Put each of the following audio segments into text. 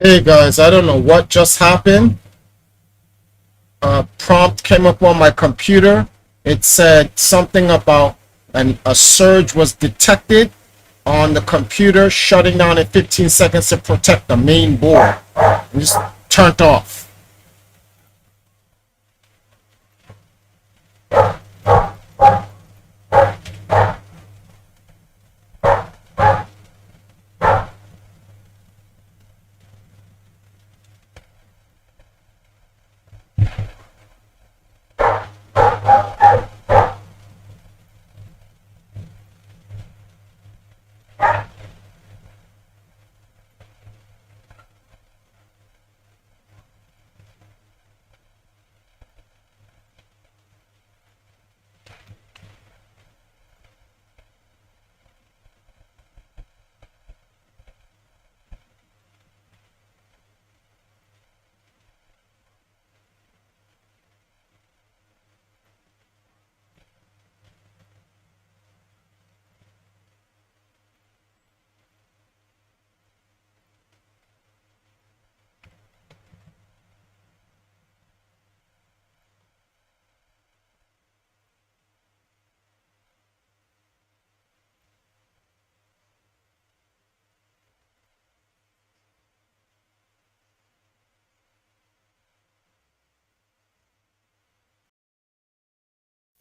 Hey guys, I don't know what just happened. A prompt came up on my computer. It said something about a surge was detected on the computer, shutting down in 15 seconds to protect the main board. And just turned off.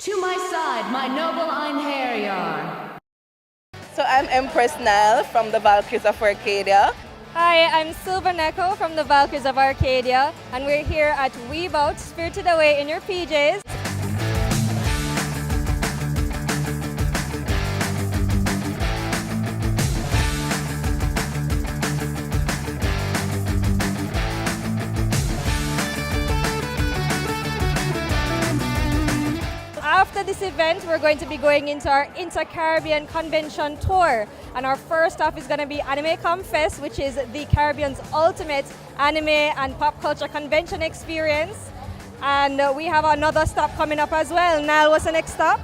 To my side, my noble Einherjar. So I'm Empress Nell from the Valkyries of Arcadia. Hi, I'm Silver Neko from the Valkyries of Arcadia, and we're here at Weebout, spirited away in your PJs. After this event, we're going to be going into our Inter-Caribbean Convention Tour. And our first stop is going to be Anime Fest, which is the Caribbean's ultimate anime and pop culture convention experience. And we have another stop coming up as well. Nal, what's the next stop?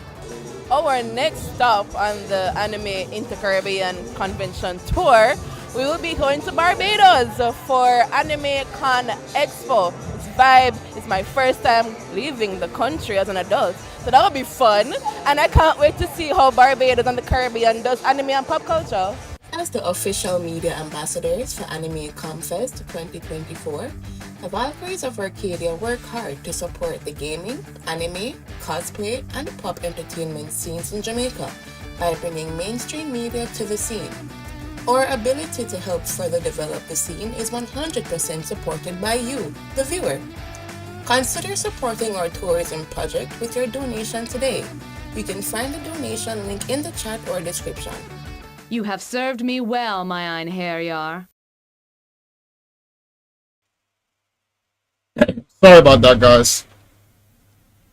Our next stop on the Anime Inter-Caribbean Convention Tour, we will be going to Barbados for Anime Con Expo. It's vibe. It's my first time leaving the country as an adult. So that will be fun. And I can't wait to see how Barbados and the Caribbean does anime and pop culture. As the official media ambassadors for Anime Fest 2024, the Valkyries of Arcadia work hard to support the gaming, anime, cosplay, and pop entertainment scenes in Jamaica by bringing mainstream media to the scene. Our ability to help further develop the scene is 100% supported by you, the viewer. Consider supporting our tourism project with your donation today. You can find the donation link in the chat or description. You have served me well, my Einherjar. Sorry about that, guys.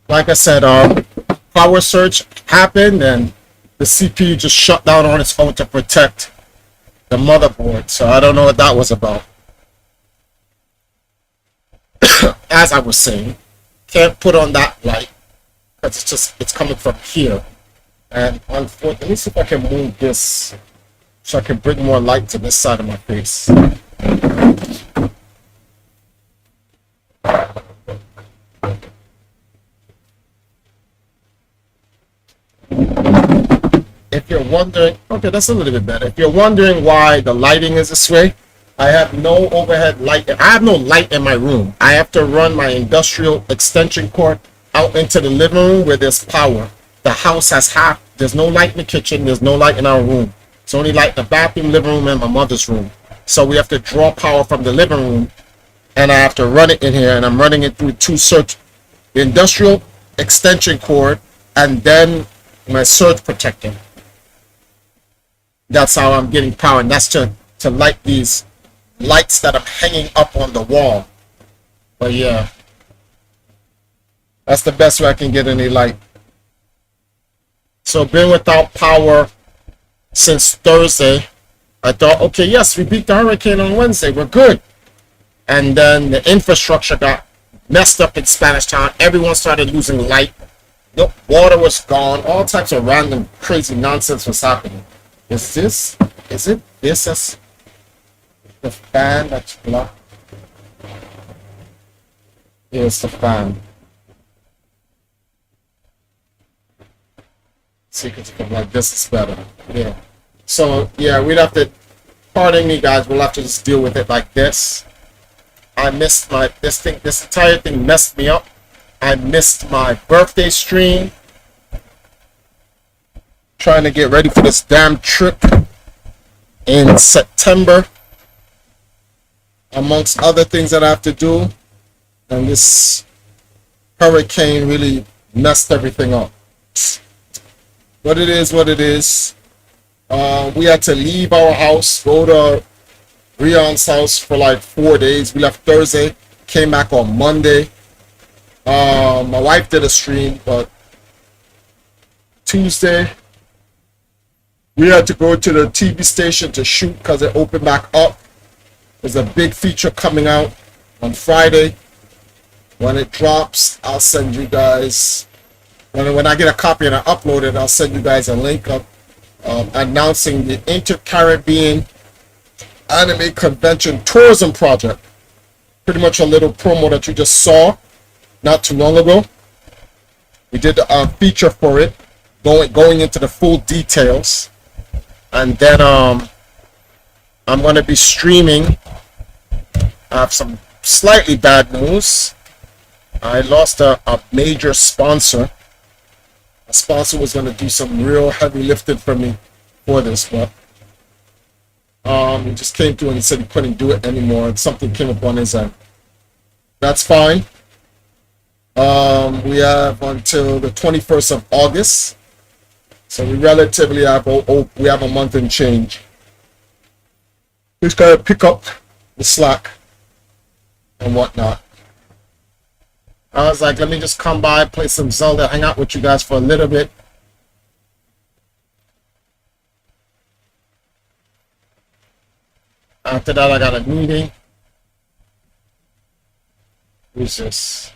Like I said, power surge happened and the CPU just shut down on its own to protect the motherboard. So I don't know what that was about. As I was saying, can't put on that light because it's coming from here. And unfortunately, let me see if I can move this so I can bring more light to this side of my face. If you're wondering, okay, that's a little bit better. If you're wondering why the lighting is this way, I have no overhead light. I have no light in my room. I have to run my industrial extension cord out into the living room where there's power. The house has there's no light in the kitchen. There's no light in our room. It's only light in the bathroom, living room, and my mother's room. So we have to draw power from the living room, and I have to run it in here, and I'm running it through the industrial extension cord, and then my surge protector. That's how I'm getting power, and that's to light these lights that I'm hanging up on the wall. But yeah, that's the best way I can get any light. So been without power since Thursday. I thought, okay, yes, we beat the hurricane on Wednesday, we're good. And then the infrastructure got messed up in Spanish Town. Everyone started losing light. The water was gone. All types of random crazy nonsense was happening. Is it this? the fan that's blocked. Here's the fan. See, because like this is better. Yeah. So yeah, we'd have to. Pardon me, guys. We'll have to just deal with it like this. I missed my this entire thing messed me up. I missed my birthday stream. Trying to get ready for this damn trip in September, amongst other things that I have to do, and this hurricane really messed everything up. But it is what it is. We had to leave our house, go to Rion's house for like 4 days. We left Thursday, came back on Monday. My wife did a stream, but Tuesday we had to go to the TV station to shoot because it opened back up. There's a big feature coming out on Friday. When it drops, I'll send you guys. When I get a copy and I upload it, I'll send you guys a link up announcing the Inter-Caribbean Anime Convention Tourism Project. Pretty much a little promo that you just saw not too long ago. We did a feature for it, going into the full details. And then I'm going to be streaming. I have some slightly bad news. I lost a major sponsor. A sponsor was going to do some real heavy lifting for me for this, but he just came through and said he couldn't do it anymore, and something came up on his end. That's fine. We have until the 21st of August. So we relatively have we have a month and change. We just gotta pick up the slack and whatnot. I was like, let me just come by, play some Zelda, hang out with you guys for a little bit. After that, I got a meeting. Who's this?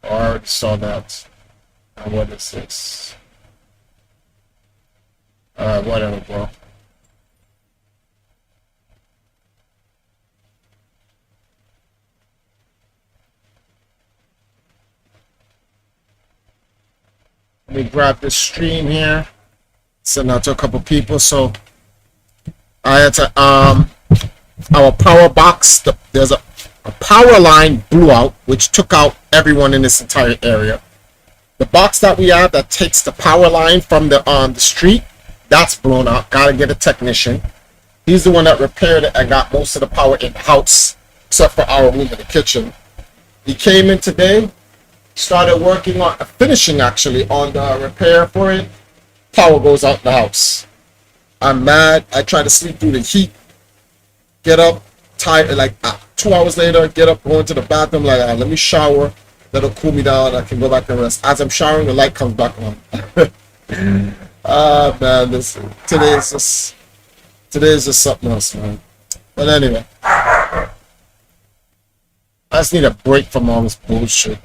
Oh, I already saw that. What is this? Whatever, bro. Let me grab this stream here. Send out to a couple people. So I had to our power box. There's a power line blew out, which took out everyone in this entire area. The box that we have that takes the power line from the street, that's blown out. Gotta get a technician. He's the one that repaired it and got most of the power in the house, except for our room in the kitchen. He came in today, started working on finishing actually on the repair for it. Power goes out in the house. I'm mad. I try to sleep through the heat. Get up, tired, like 2 hours later, get up, go into the bathroom, like, let me shower. That'll cool me down. I can go back and rest. As I'm showering, the light comes back on. Man, today is just something else, man. But anyway, I just need a break from all this bullshit.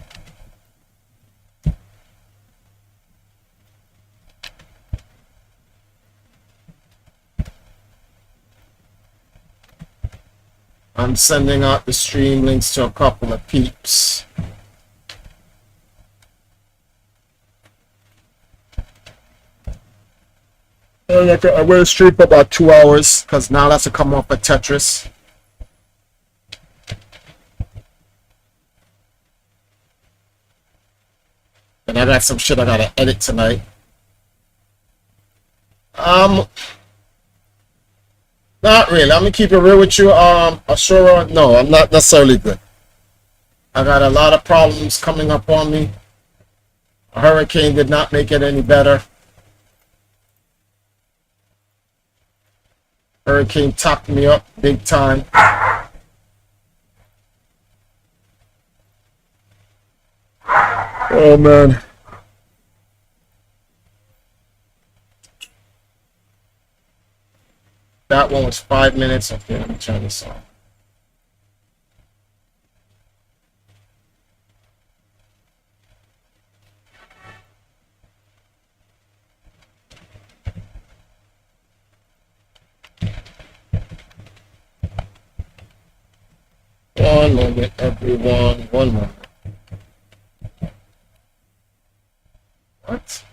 I'm sending out the stream links to a couple of peeps. I'm going to stream for about 2 hours because now that's to come off of Tetris. And I got some shit I gotta edit tonight. Not really. I'm gonna keep it real with you. Ashura, no, I'm not necessarily good. I got a lot of problems coming up on me. A hurricane did not make it any better. Hurricane topped me up big time. Oh man. That one was 5 minutes. Okay, let me turn this on. One moment, everyone. One moment. What?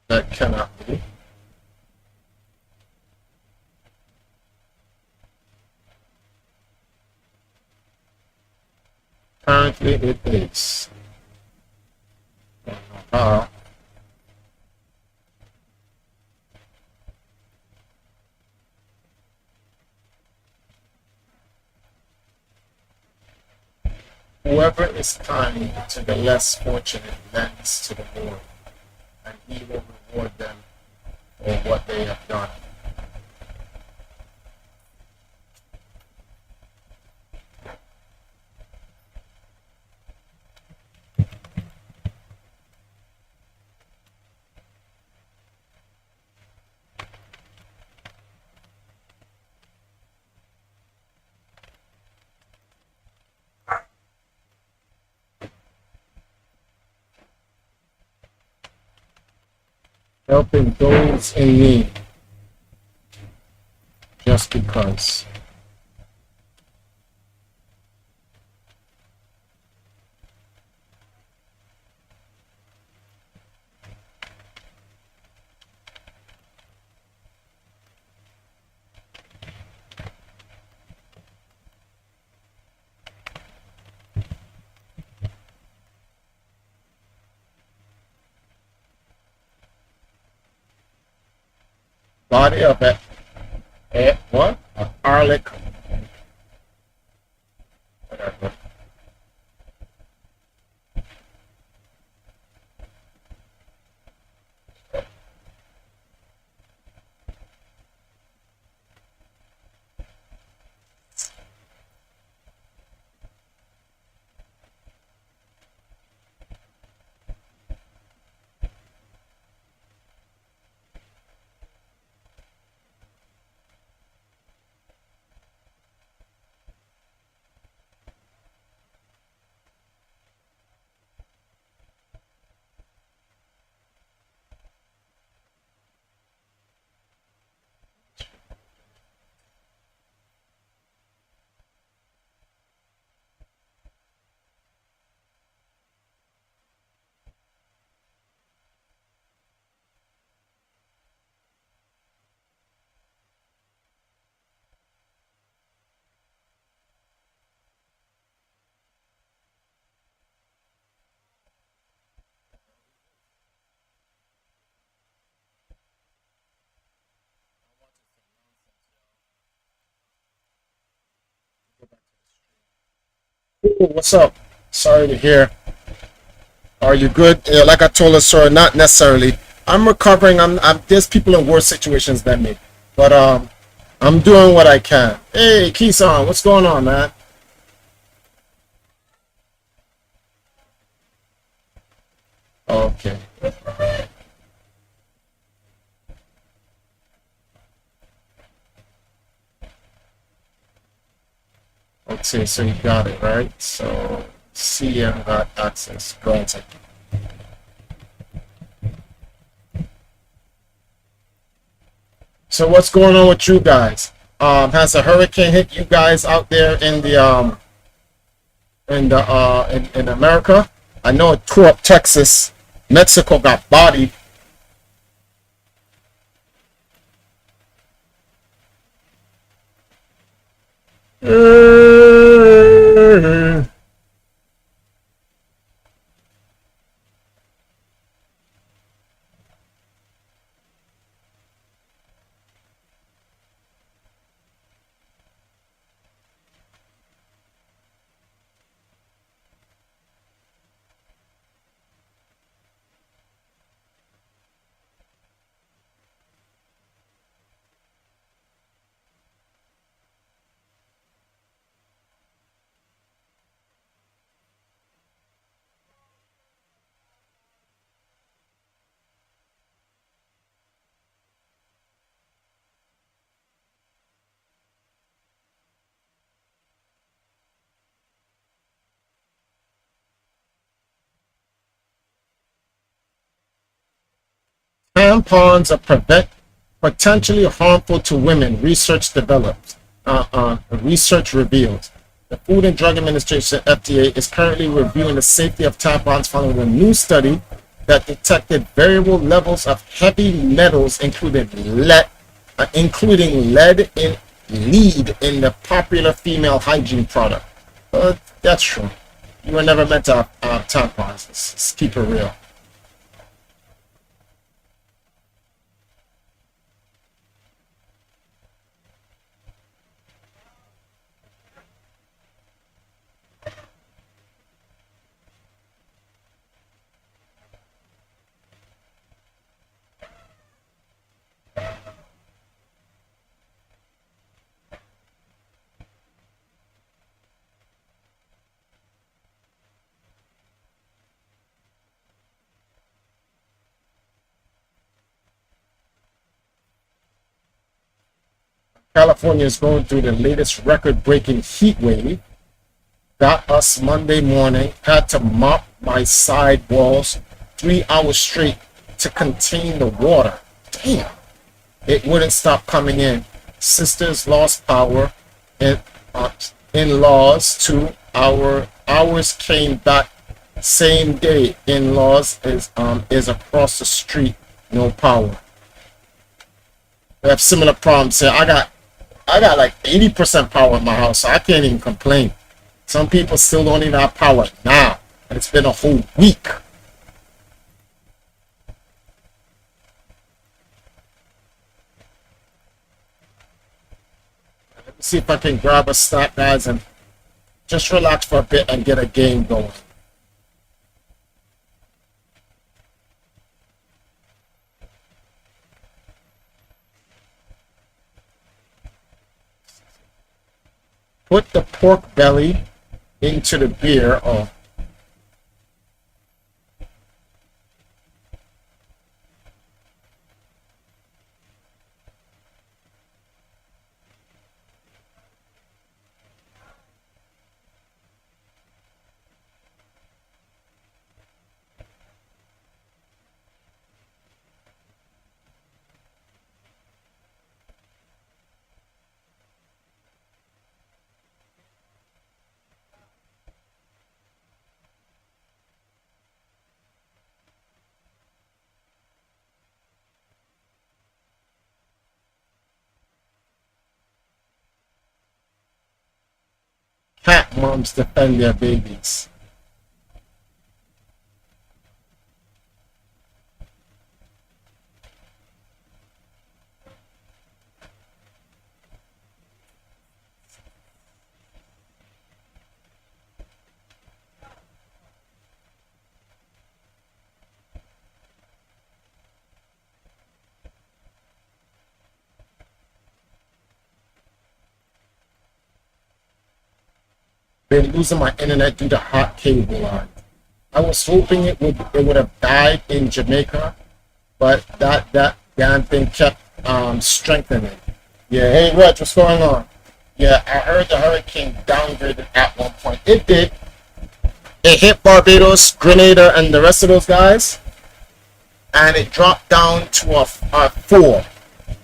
That cannot be. Apparently it is. Uh, Whoever is kind to the less fortunate lends to the more, and he will reward them for what they have done. Helping those in need just because. Body of what? A garlic. Whatever. Ooh, what's up? Sorry to hear. Are you good? Yeah, like I told us, sir, not necessarily. I'm recovering. There's people in worse situations than me, but I'm doing what I can. Hey, Kisan, what's going on, man? Okay. Okay, so you got it right. So CM got access. Granted. So what's going on with you guys? Has a hurricane hit you guys out there in America? I know it tore up Texas. Mexico got bodied. tampons are potentially harmful to women, research reveals. The Food and Drug Administration, FDA, is currently reviewing the safety of tampons following a new study that detected variable levels of heavy metals, including lead in the popular female hygiene product. That's true. You were never meant to have tampons. Let's keep it real. California is going through the latest record-breaking heat wave. Got us Monday morning. Had to mop my side walls 3 hours straight to contain the water. Damn. It wouldn't stop coming in. Sisters lost power. And in-laws too. Ours came back same day. In-laws is across the street. No power. We have similar problems here. I got like 80% power in my house, so I can't even complain. Some people still don't even have power now, and it's been a whole week. Let me see if I can grab a snack, guys, and just relax for a bit and get a game going. Put the pork belly into the beer. Oh. Cat moms defend their babies. Been losing my internet due to hot cable line. I was hoping it would have died in Jamaica, but that damn thing kept strengthening. Yeah, hey Reg, what's going on? Yeah, I heard the hurricane downgraded at one point. It did. It hit Barbados, Grenada, and the rest of those guys, and it dropped down to a 4.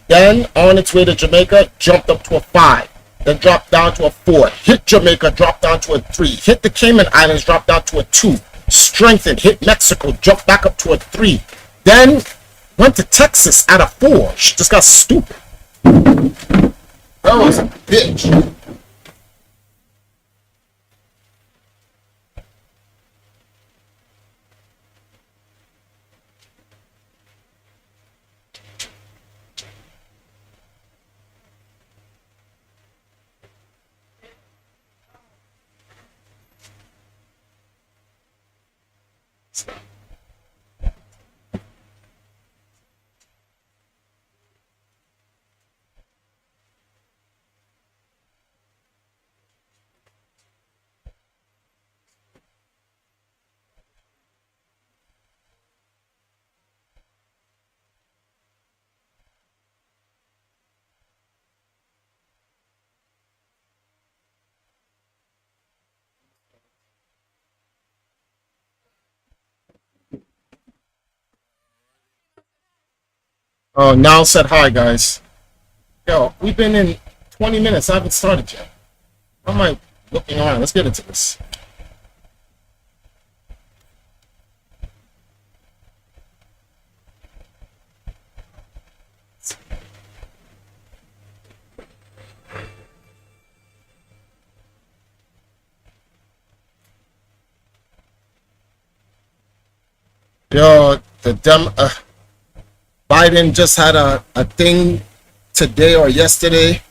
Then on its way to Jamaica, jumped up to a 5. Then dropped down to a 4. Hit Jamaica, dropped down to a 3. Hit the Cayman Islands, dropped down to a 2. Strengthened, hit Mexico, jumped back up to a 3. Then went to Texas at a 4. She just got stupid. That was a bitch. Oh, Niall said hi, guys. Yo, we've been in 20 minutes. I haven't started yet. How am I looking around? Let's get into this. Yo, Biden just had a thing today or yesterday,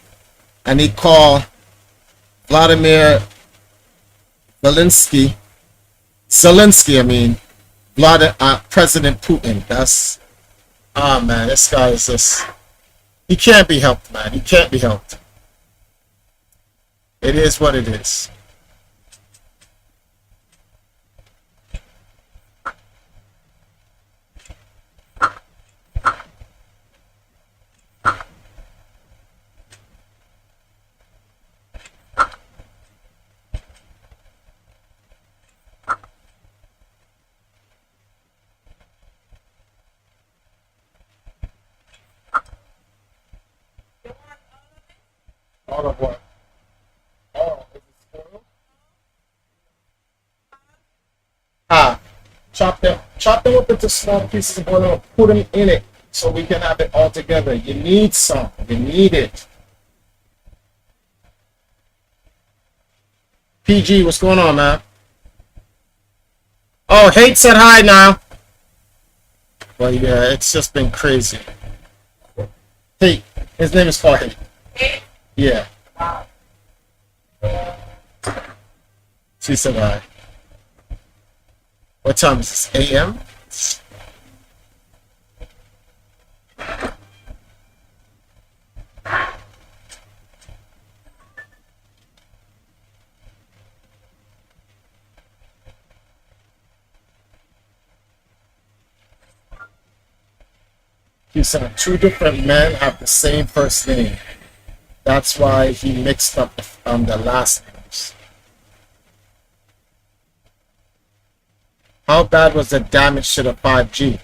and he called Vladimir Zelensky, I mean, President Putin. Man, this guy is just, he can't be helped, man. He can't be helped. It is what it is. All of what? Oh, is it spoiled? Ah, chop them up into small pieces of oil and put them in it so we can have it all together. You need some. You need it. PG, what's going on, man? Oh, Hate said hi now. Well, yeah, it's just been crazy. Hate. His name is called Hate. Yeah. She said hi. What time is this? AM? He said two different men have the same first name. That's why he mixed up the last names. How bad was the damage to the 5G?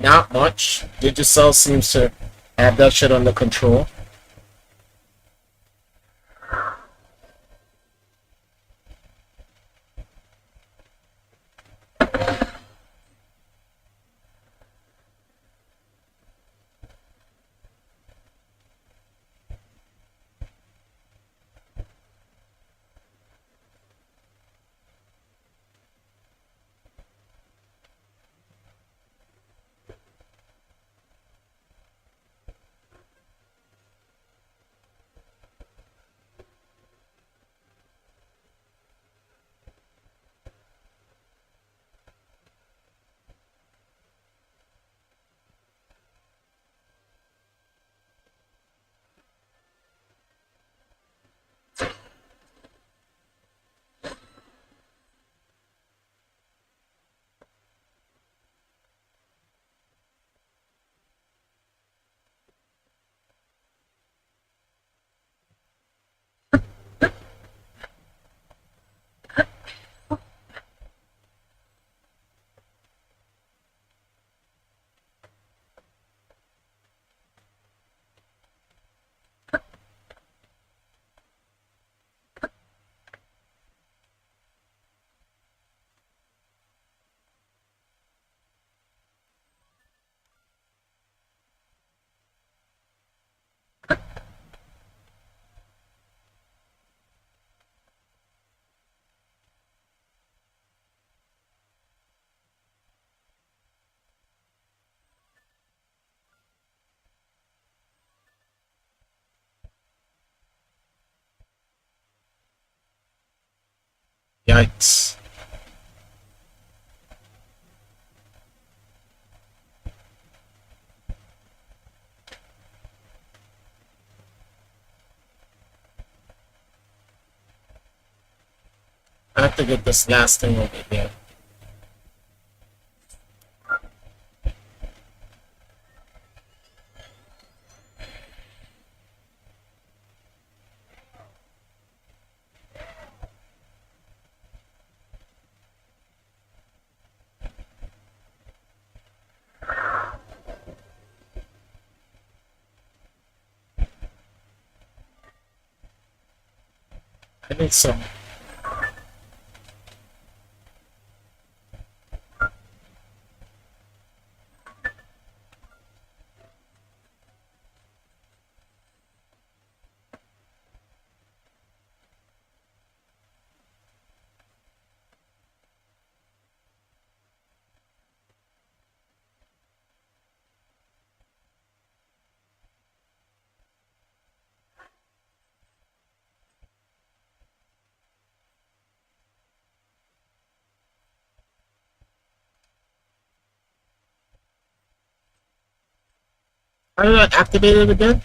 Not much. Digicel seems to have that shit under control. Yikes. I have to get this last thing over here. I need some. How did I activate it again?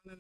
1.5.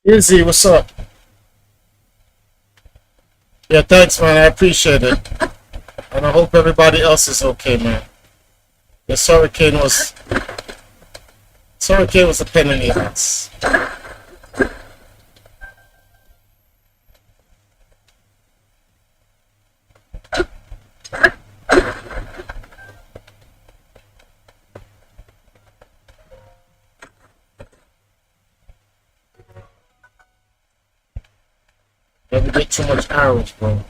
Izzy, what's up? Yeah, thanks, man. I appreciate it. And I hope everybody else is okay, man. This hurricane was a pain in the ass. Never get too much arrows, bro.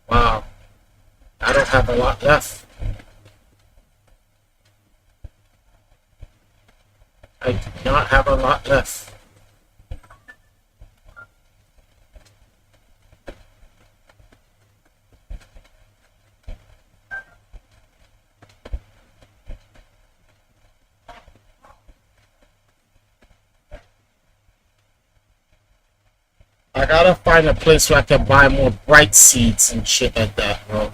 Wow. I don't have a lot left. I do not have a lot left. I gotta find a place where I can buy more bright seeds and shit like that, bro.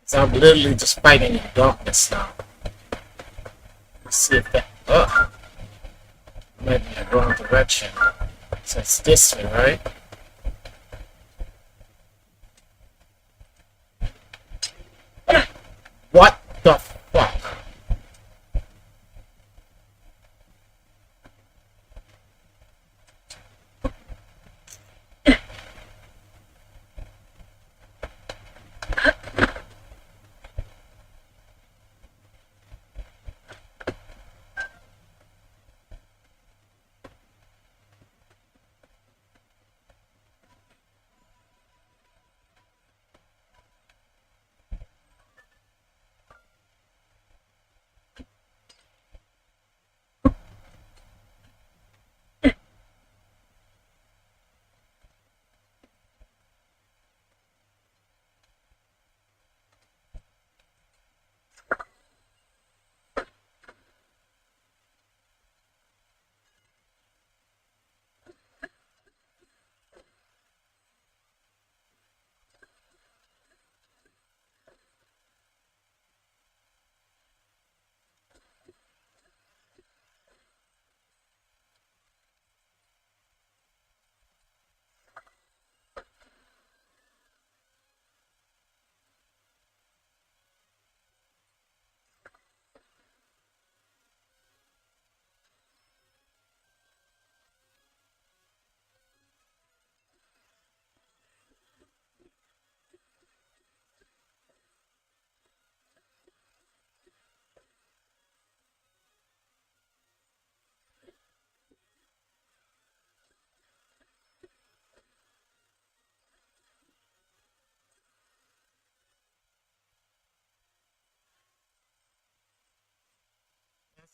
So I'm literally just fighting in darkness now. Let's see if that. Maybe in the wrong direction. So it's this way, right? What the fuck?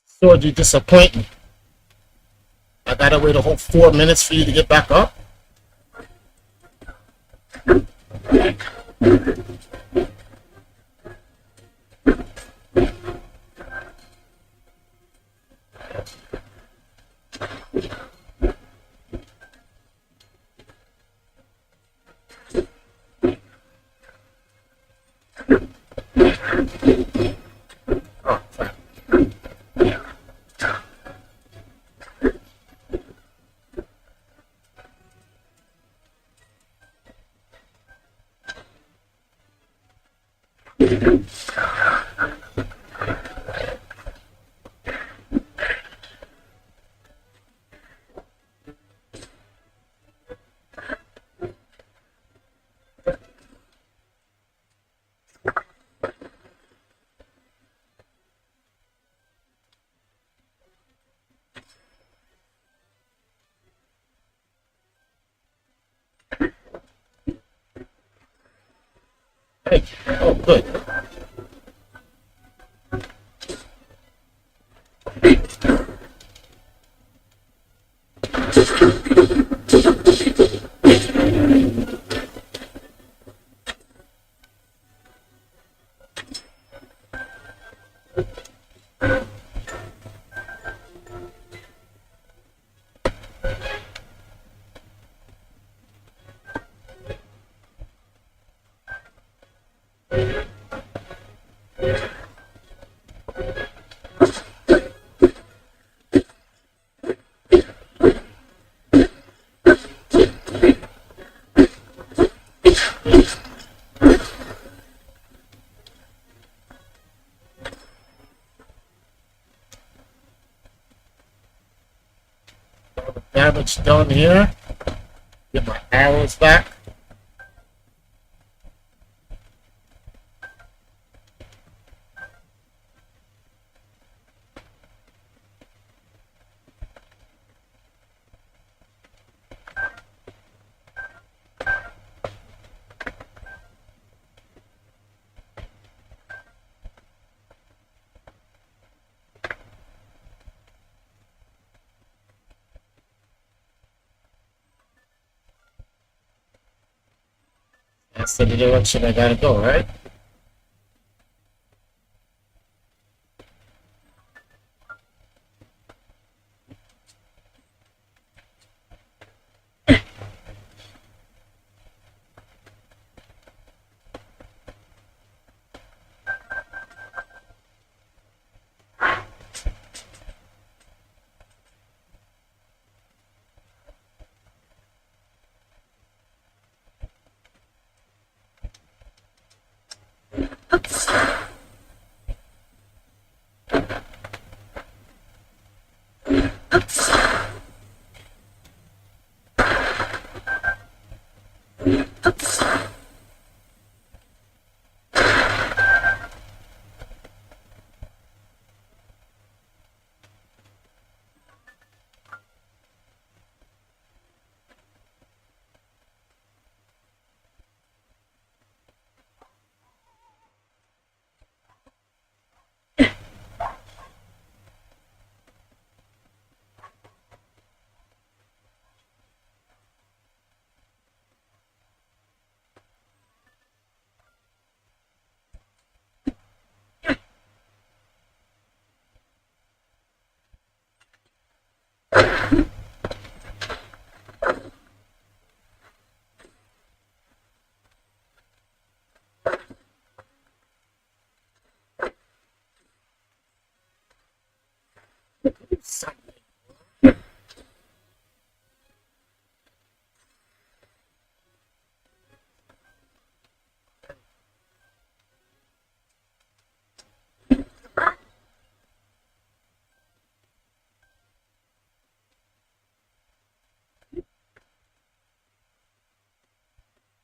Sword, you disappoint me. I gotta wait a whole 4 minutes for you to get back up. Oh, crap. Hey, oh, good. Damage done here. Get my arrows back. That's the direction I gotta go, right?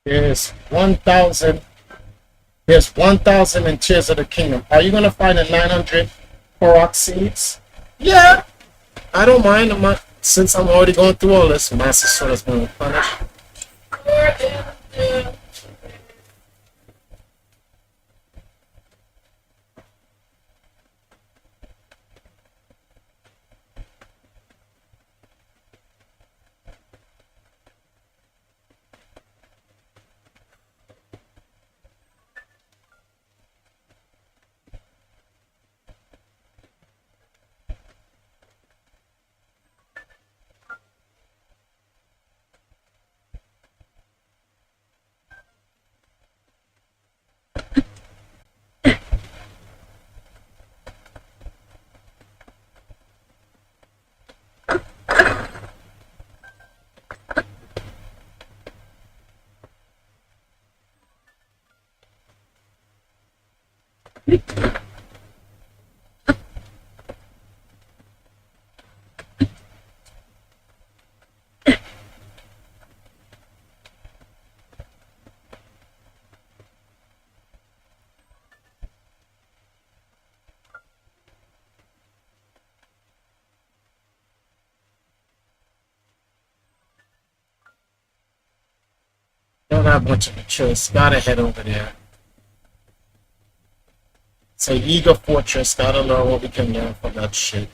There's 1,000. There's 1,000 in Tears of the Kingdom. Are you gonna find a 900 Korok seeds? Yeah, I don't mind. Since I'm already going through all this, Master Sword is going to punish. Don't have much of a choice. Gotta head over there. It's a Eager Fortress. Gotta learn what we can learn from that shit.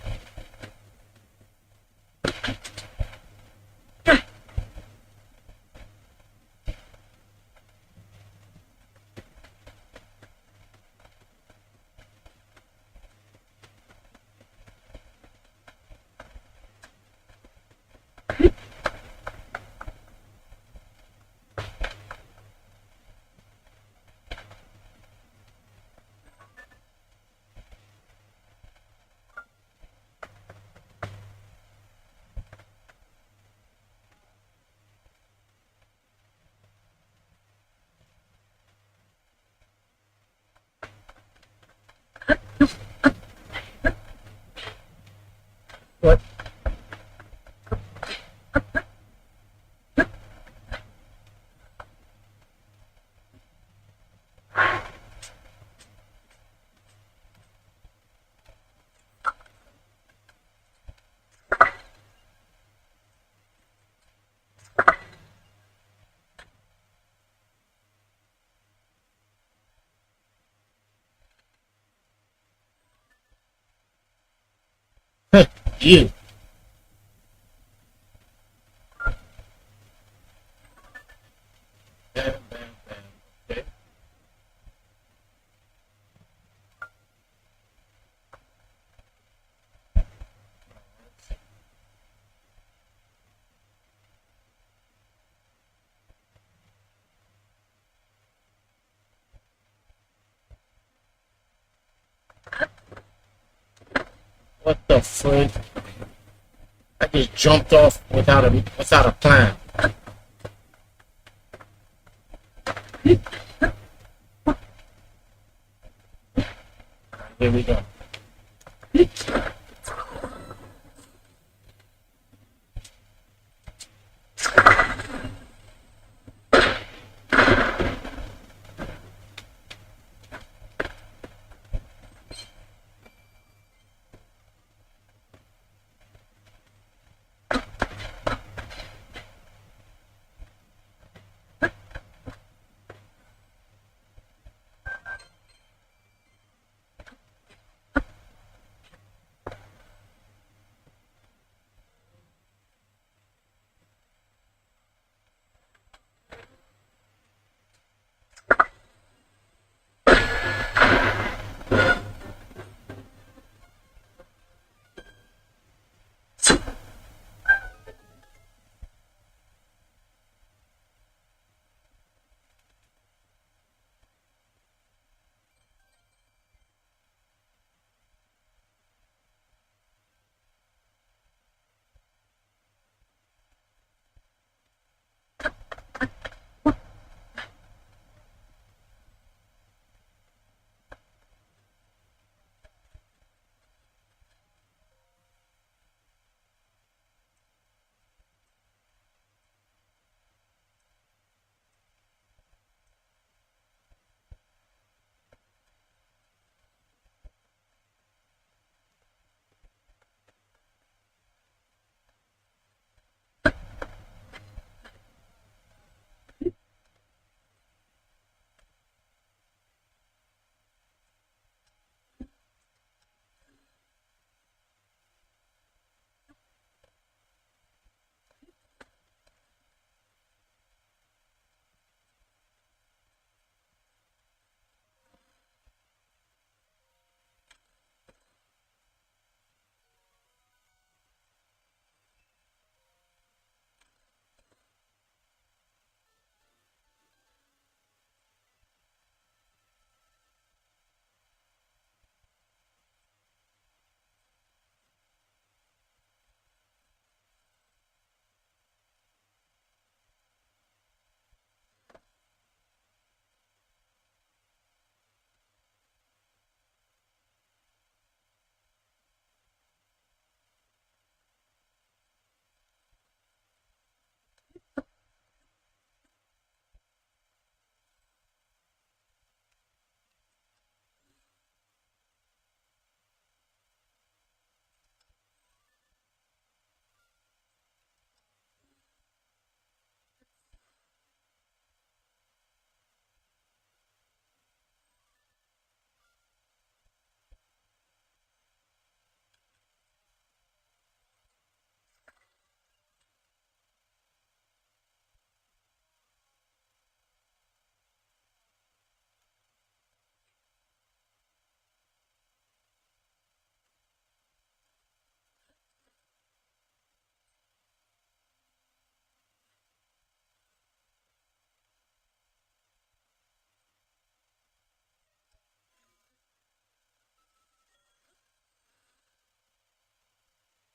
What? You. Bam, bam, bam. Okay. What the frick? I just jumped off without a plan. Here we go.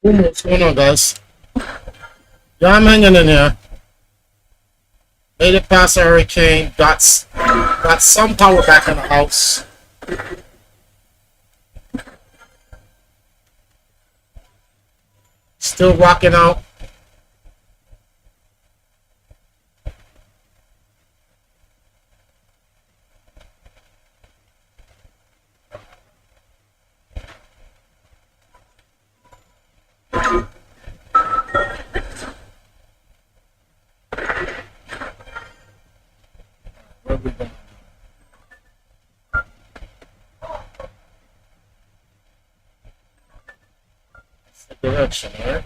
What's going on, guys? Yeah, I'm hanging in here. Made it past the hurricane. Got some power back in the house. Still rocking out. Where we going? That's the direction, right?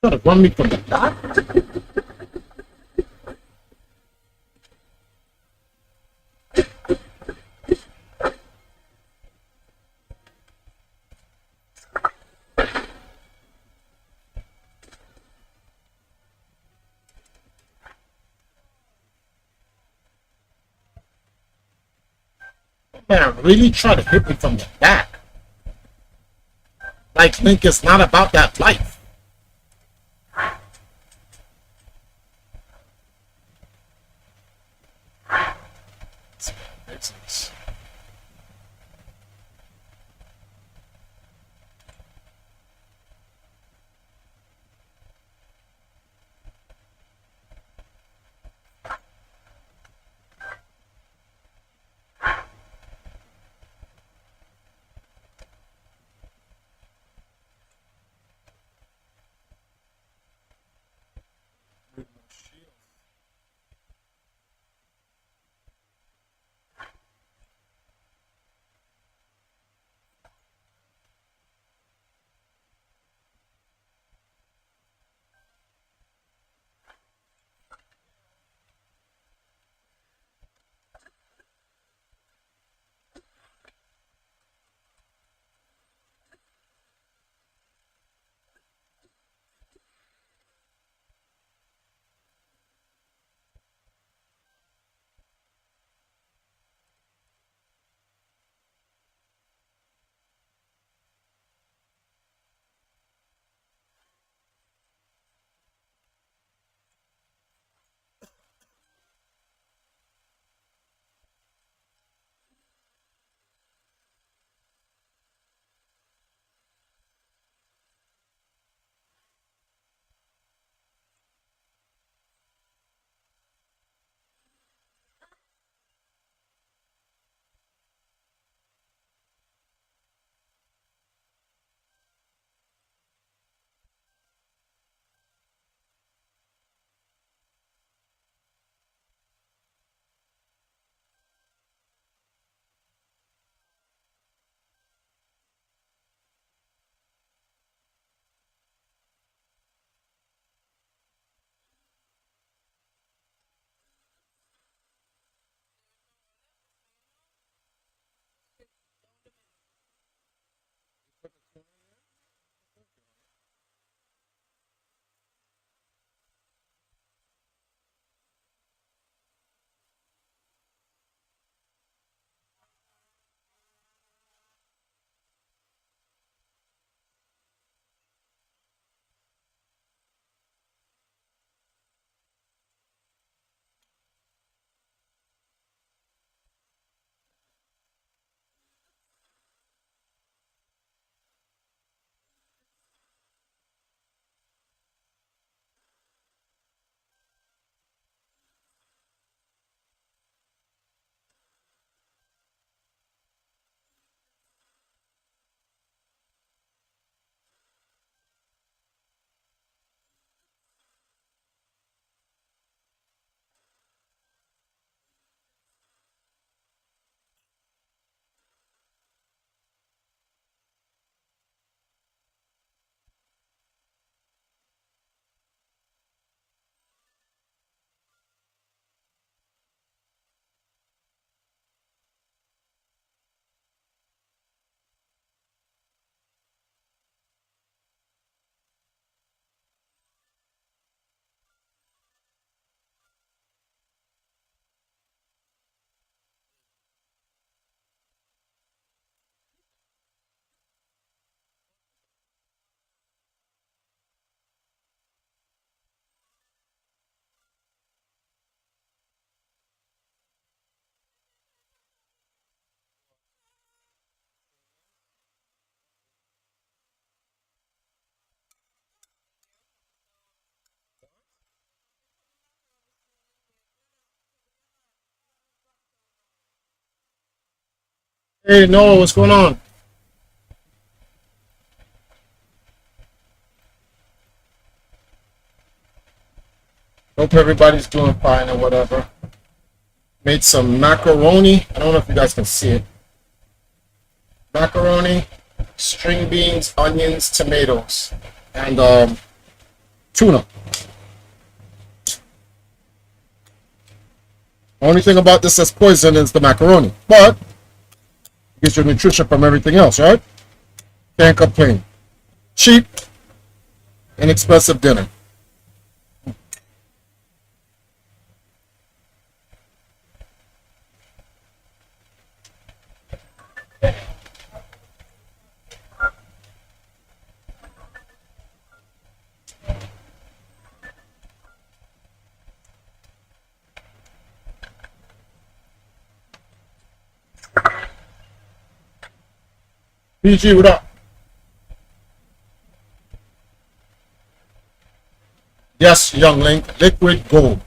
Trying to run me from the back. Man, really try to hit me from the back. Like Link is not about that life. Hey, no, what's going on? Hope everybody's doing fine or whatever. Made some macaroni. I don't know if you guys can see it. Macaroni, string beans, onions, tomatoes, and tuna. Only thing about this that's poison is the macaroni, but it gets your nutrition from everything else, right? Can't complain. Cheap, inexpensive dinner. PG, what up? Yes, young link, liquid gold.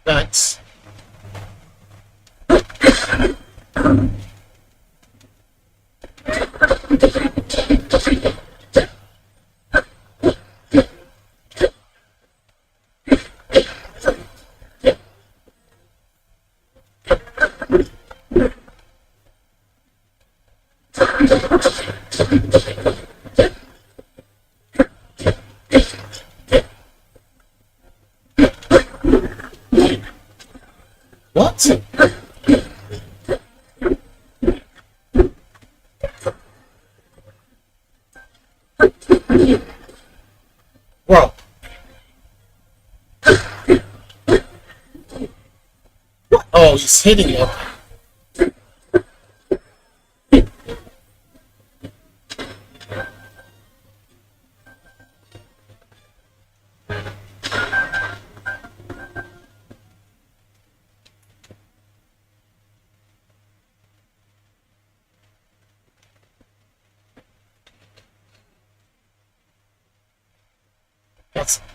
Thanks. What? Well, what? Oh, he's hitting it.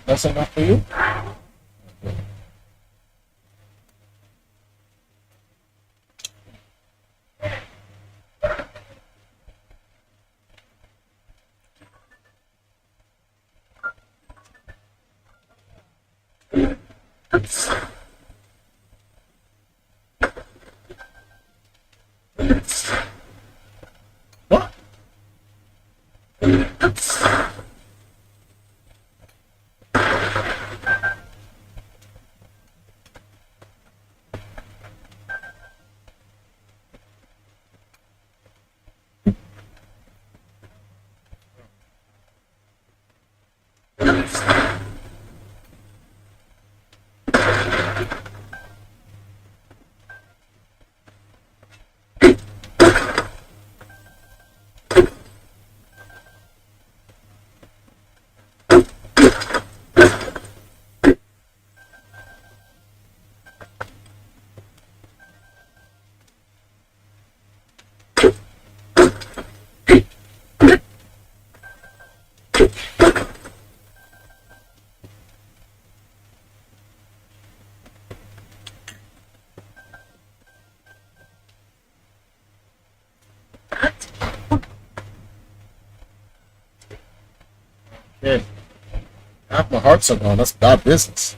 That's enough for you? What? Yeah. Half my hearts are gone. That's bad business.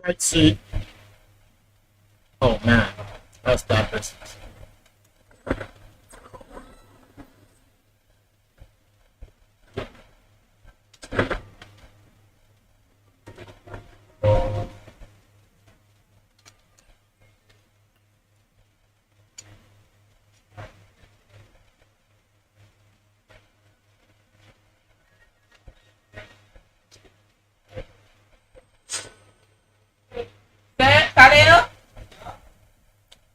Right seat. Oh man, that's bad business. Khalil?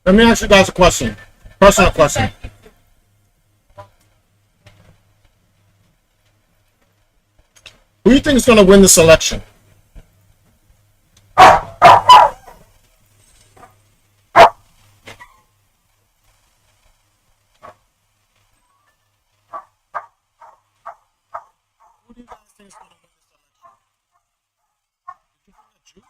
Let me ask you guys a question. Personal question. Who do you think is going to win this election? Who do you guys think is going to win this election? Did you bring a juice?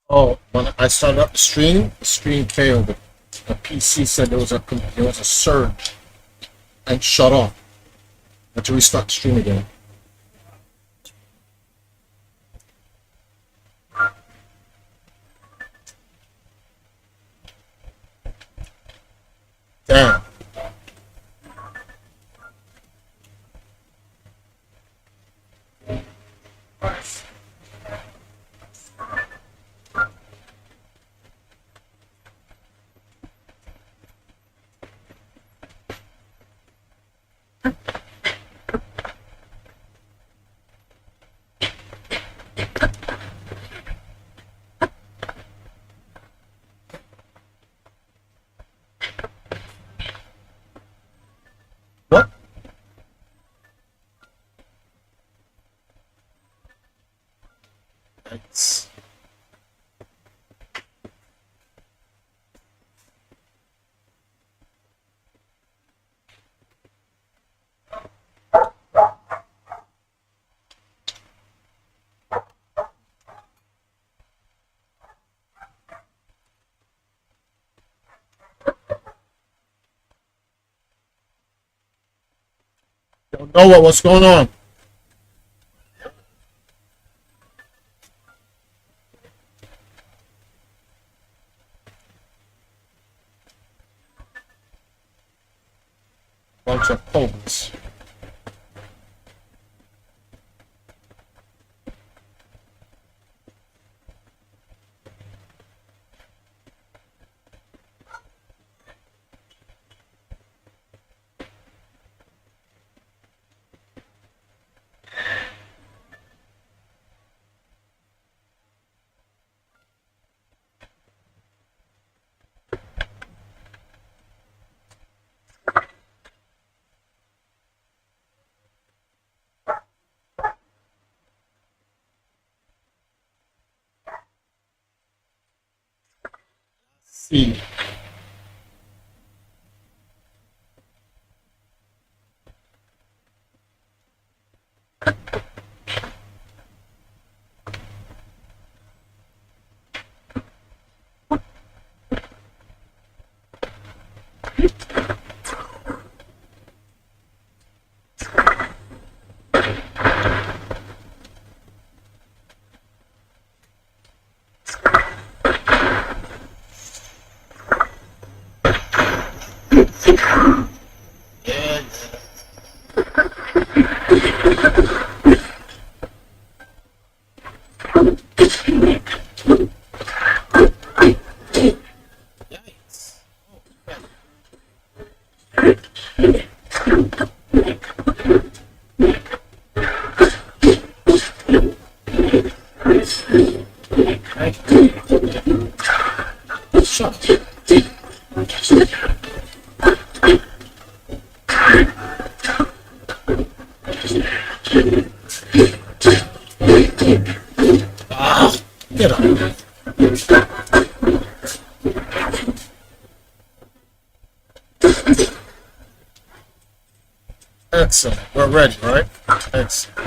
Oh, when I started up the stream failed. The PC said there was a surge and shut off. I had to restart the stream again. Damn. What? It's don't know what's going on. Bunch of pokes. see. Yeah, yeah. Yikes. Oh, yeah. Thank you. Shut up. Ah, get up. Excellent. We're ready, right? Excellent.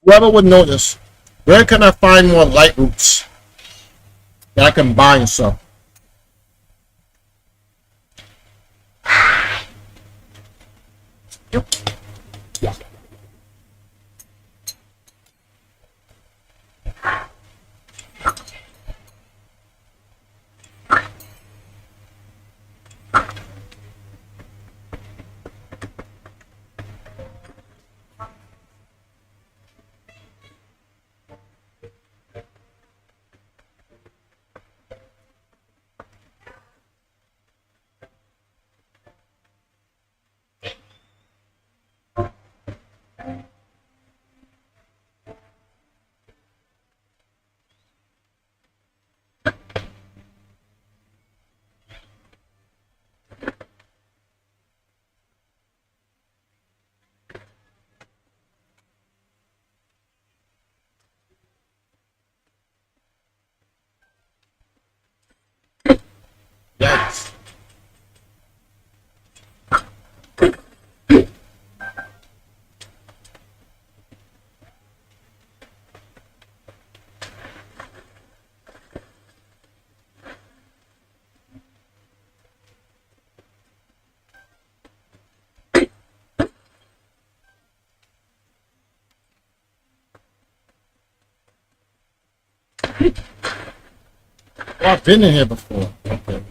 Whoever would know this, where can I find more light roots that I can buy and sell? Yeah. Yikes. Oh, I've been in here before. Okay.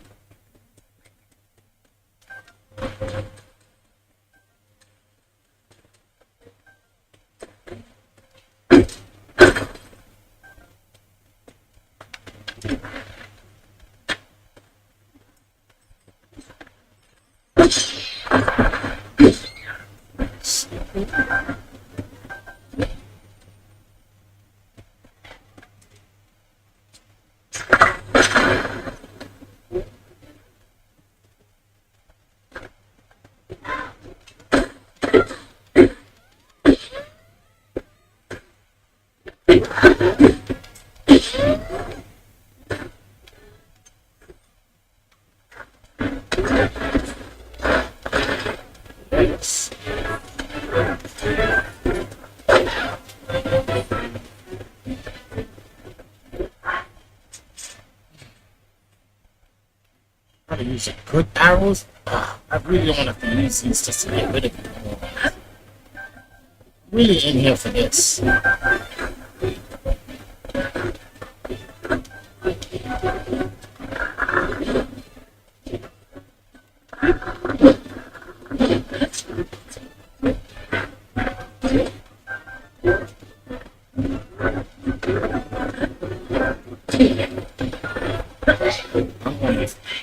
How to use good arrows? I really don't want to have to use these just to get rid of it. Really in here for this.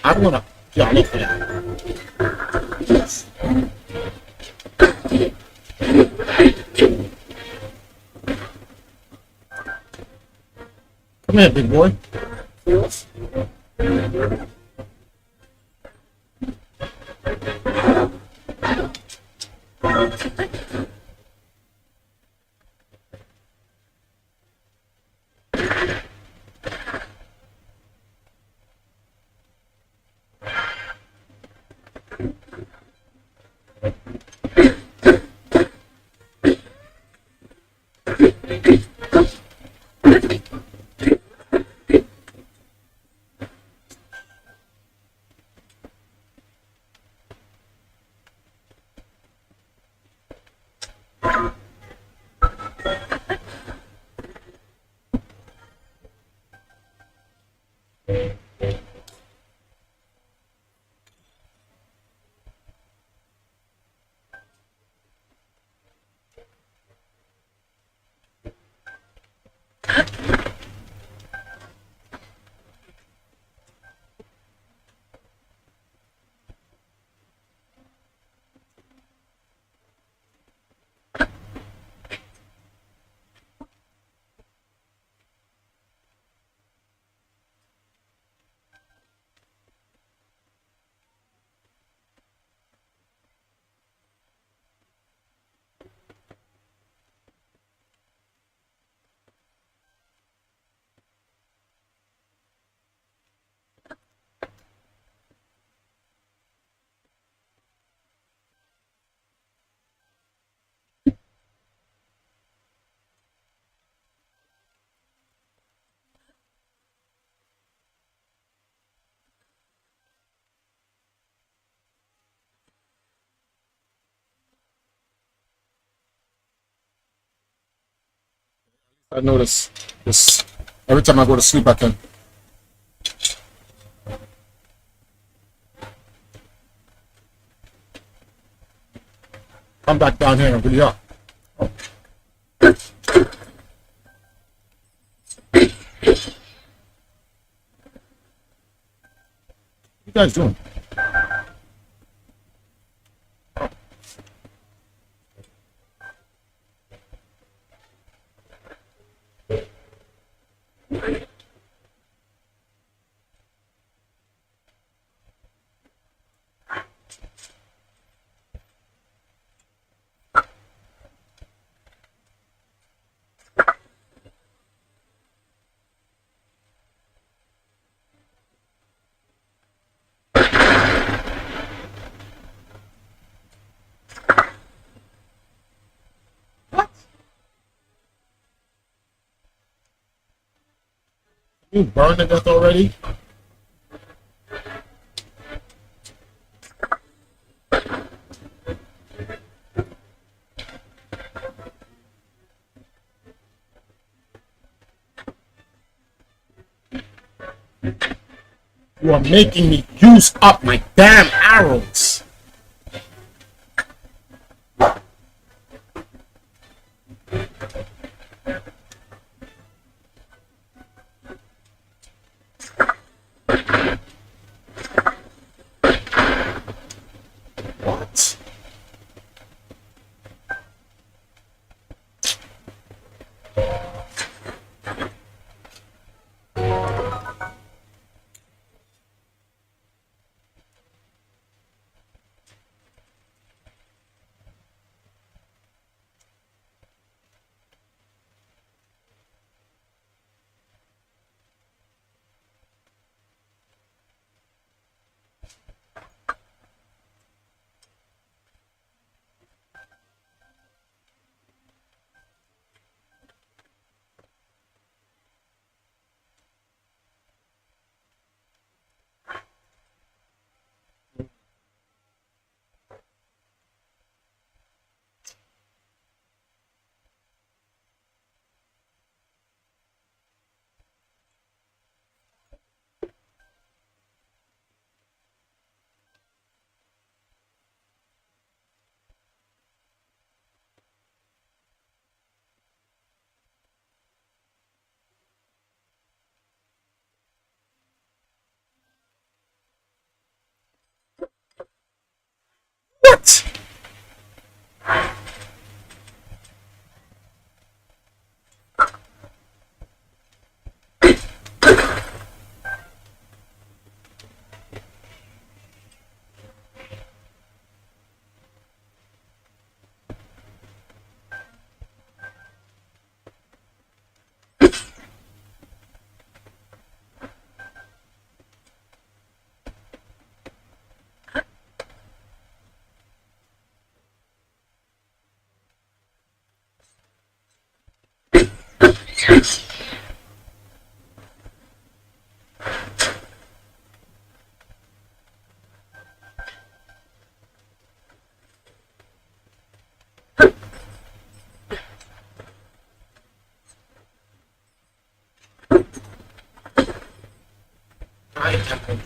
I'm gonna, yeah, look at that. Yes. Come here, big boy. I notice this every time I go to sleep. I can come back down here and really up. What you guys doing? You burned to death already? You are making me use up my damn arrows. What? What? I am.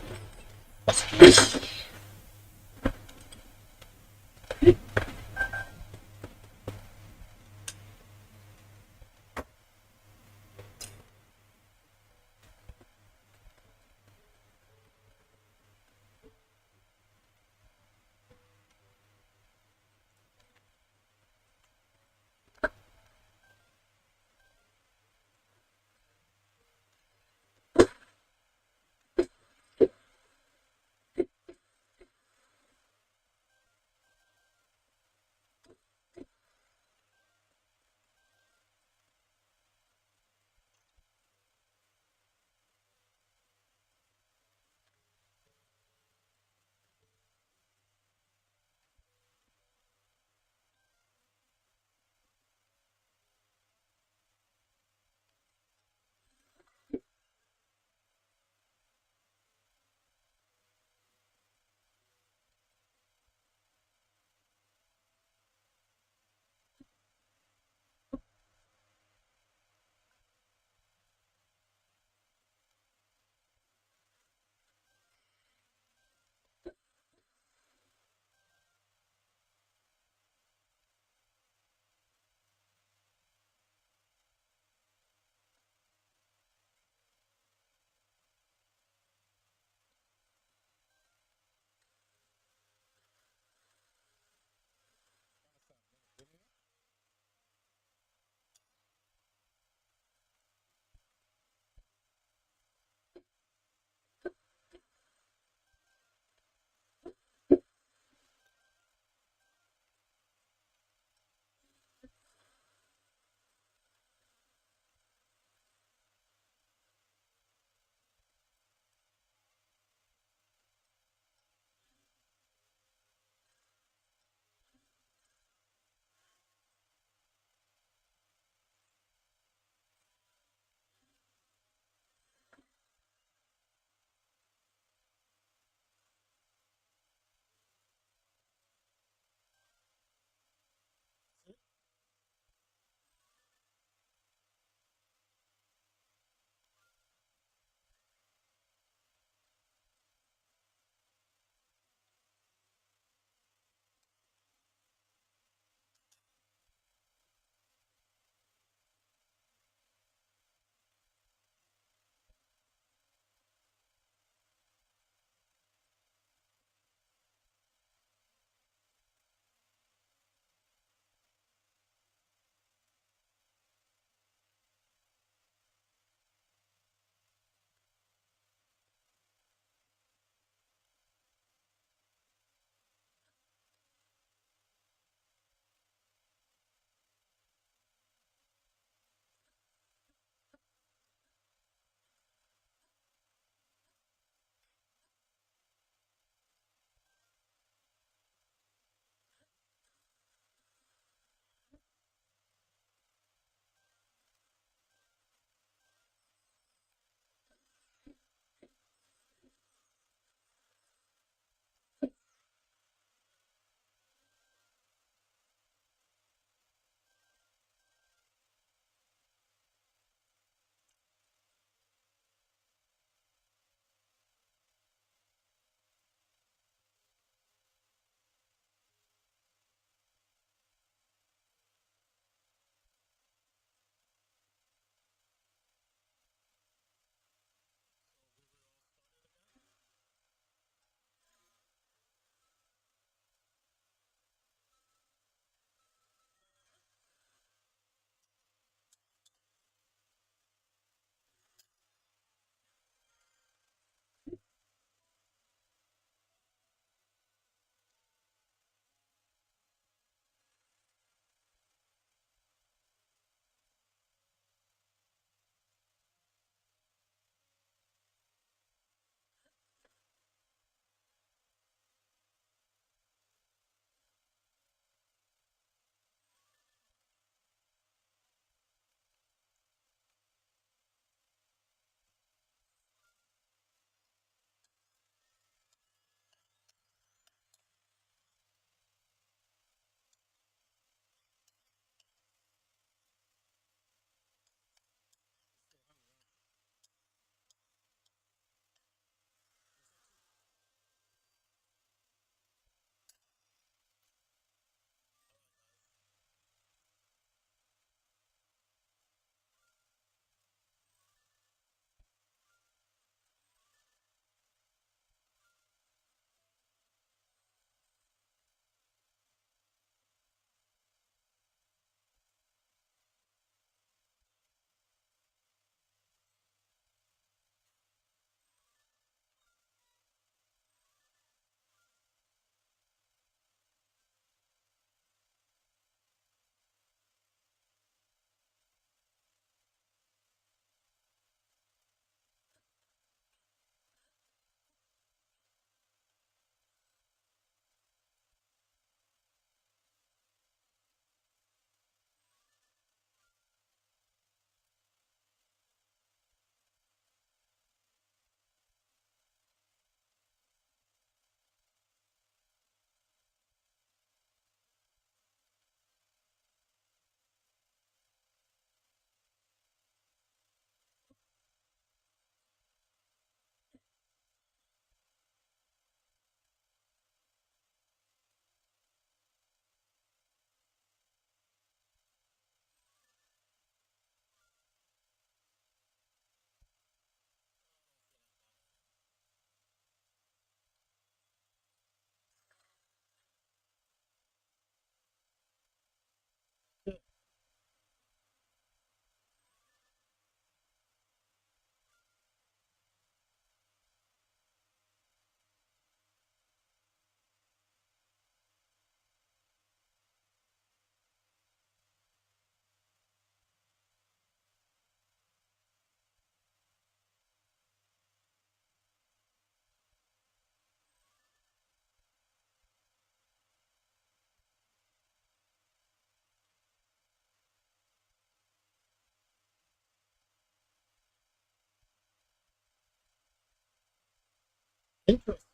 Interesting.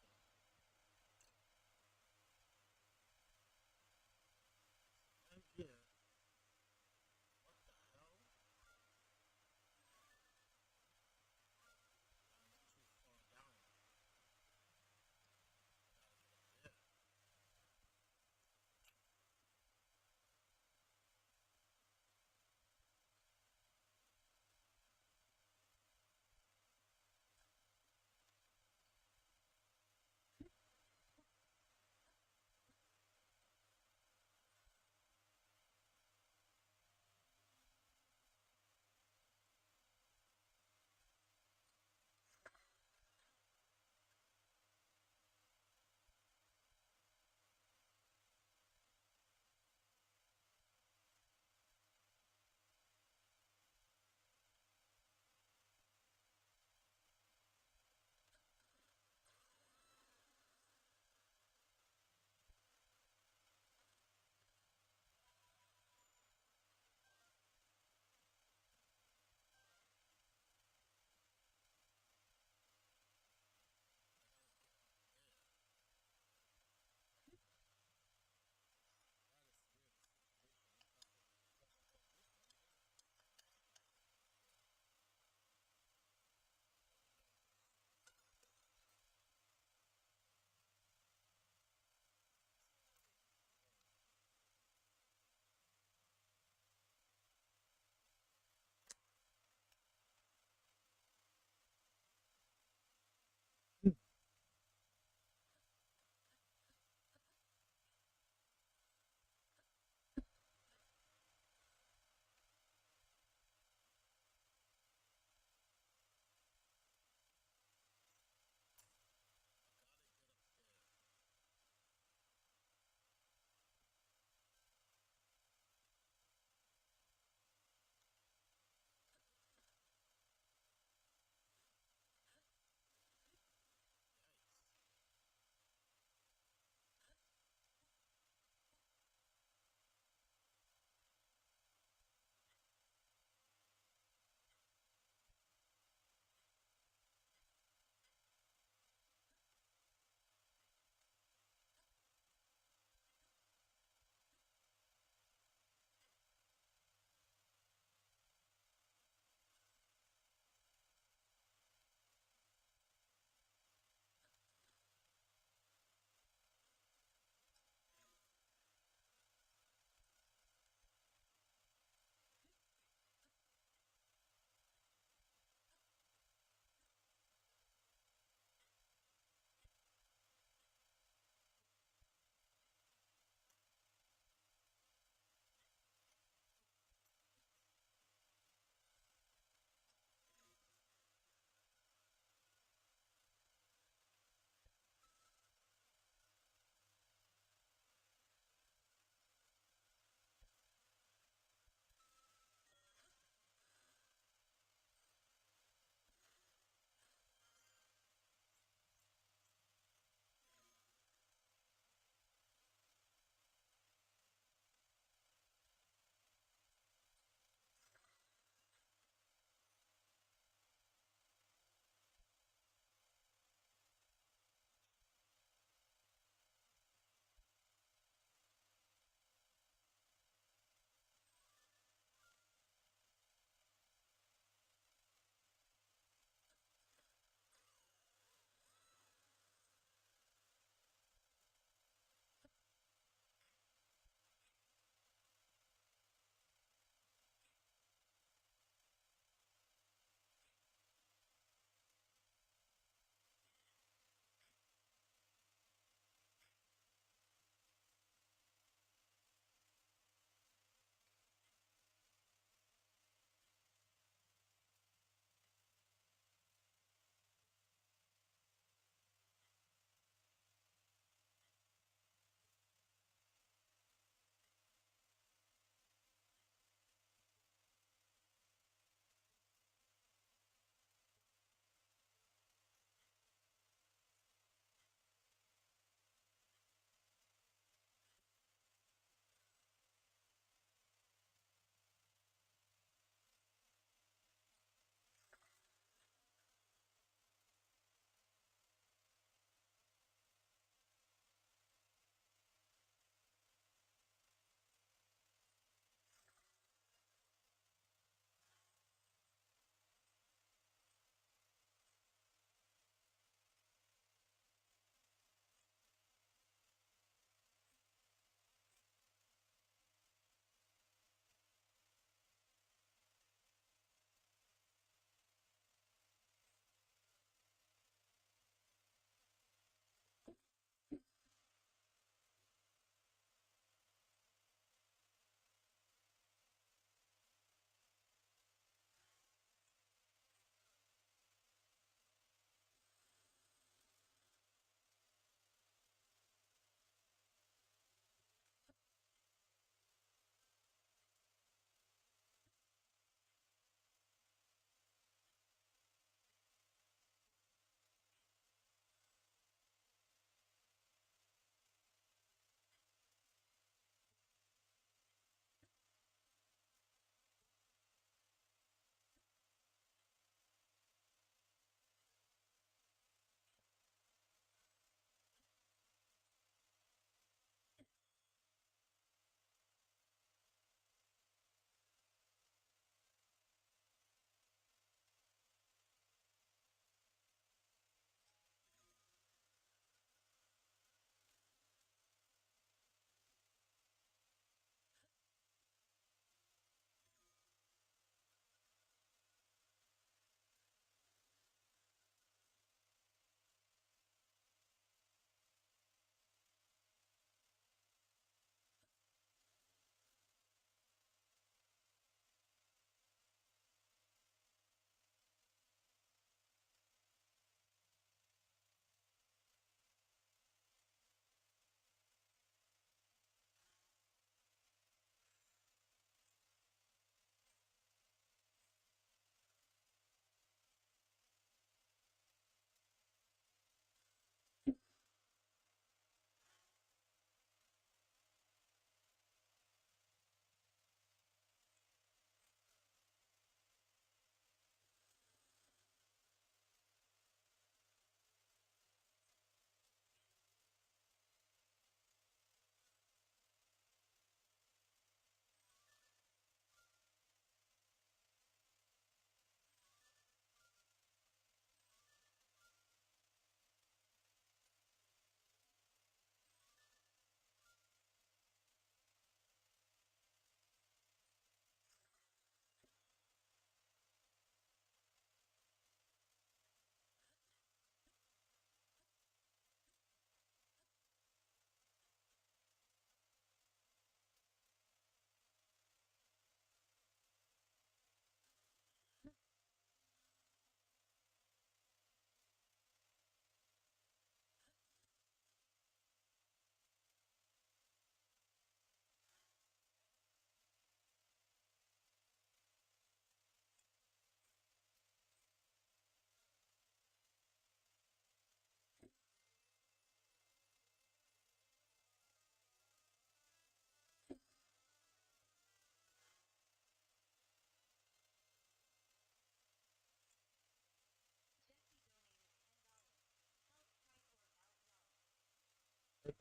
Yeah.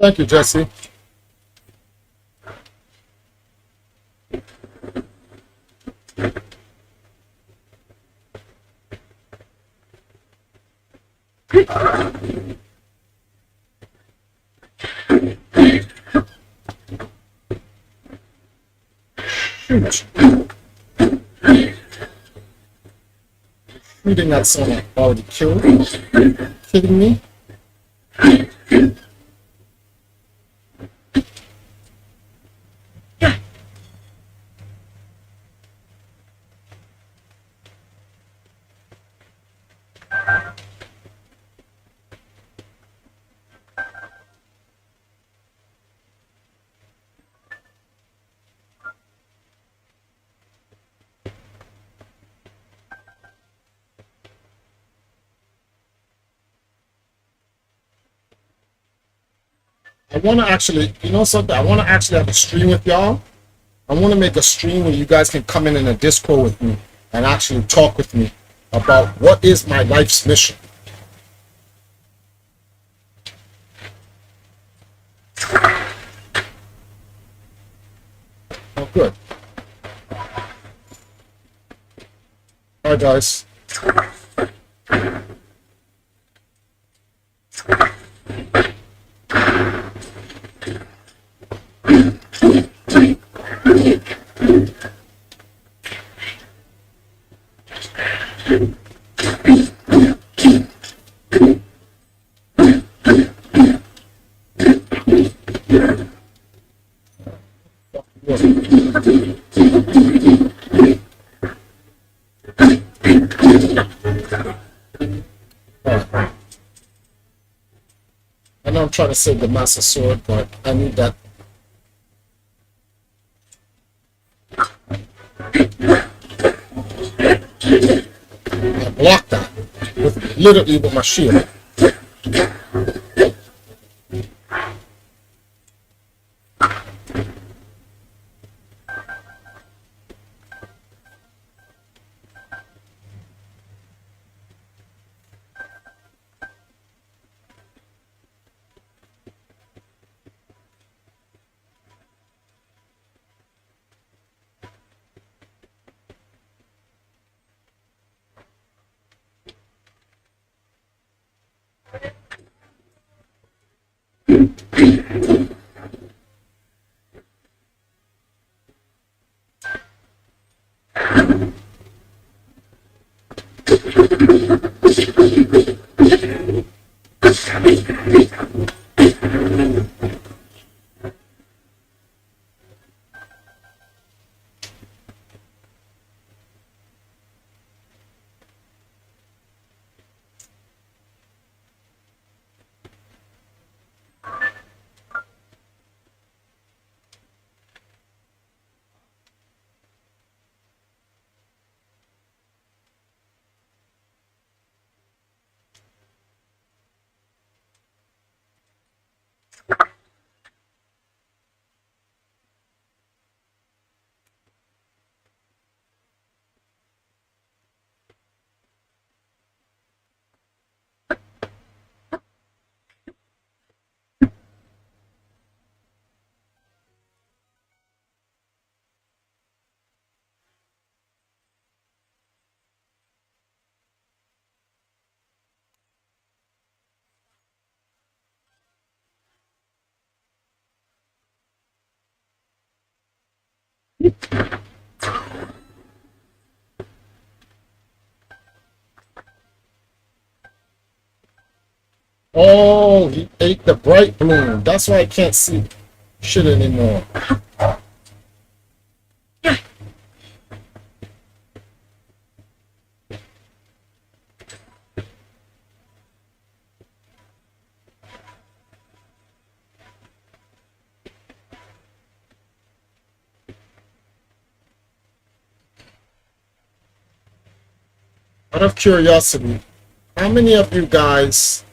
Thank you, Jesse. Shoot. Shooting at someone already killed. Kidding me? I want to actually, you know something? I want to actually have a stream with y'all. I want to make a stream where you guys can come in a Discord with me and actually talk with me about what is my life's mission. Oh, good. All right, guys. I know I'm trying to save the Master Sword, but I need that. I blocked that with literally with my shield. Oh, he ate the bright bloom. That's why I can't see shit anymore. Out of curiosity, how many of you guys,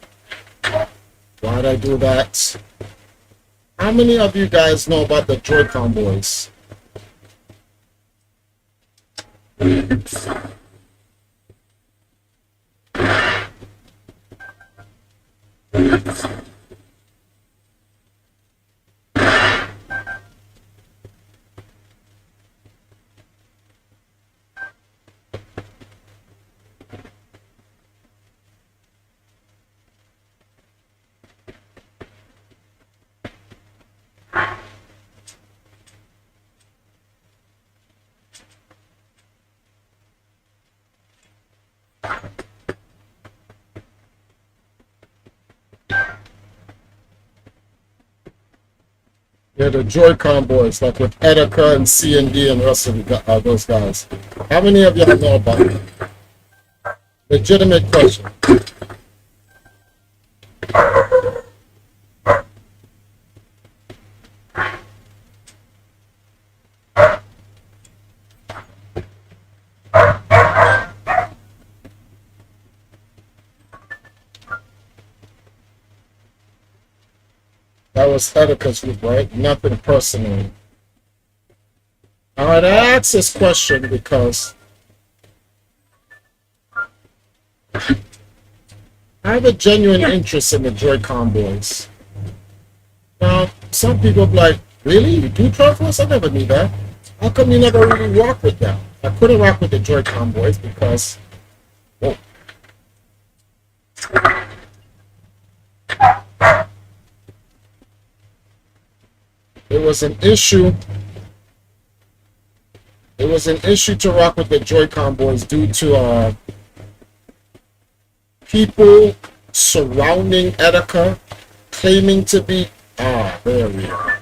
why'd I do that? How many of you guys know about the Joy-Con boys? They're the Joy-Con boys, like with Etika and C&D and the rest of those guys. How many of y'all know about it? Legitimate question. That was Etika's group, right? Nothing personal. Alright, I asked this question because I have a genuine interest in the Joy-Con boys. Now, some people be like, really? You do Triforce? I never knew that. How come you never really rock with them? I couldn't rock with the Joy-Con boys because, whoa. It was an issue. It was an issue to rock with the Joy-Con boys due to people surrounding Etika claiming to be there we are.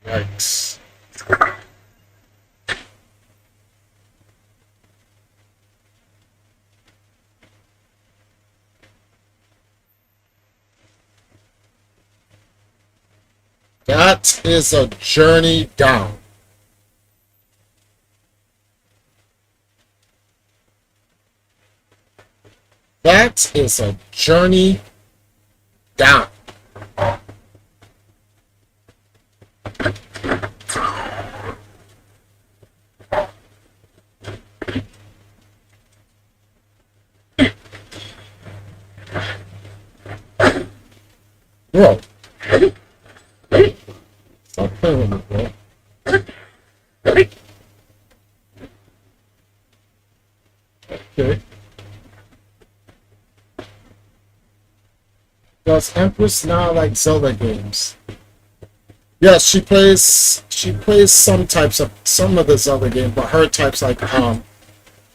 Yikes. That is a journey down. That is a journey down. Bro. Stop playing with me, bro. Okay. Does Empress now like Zelda games? Yes, she plays some of the Zelda games, but her types like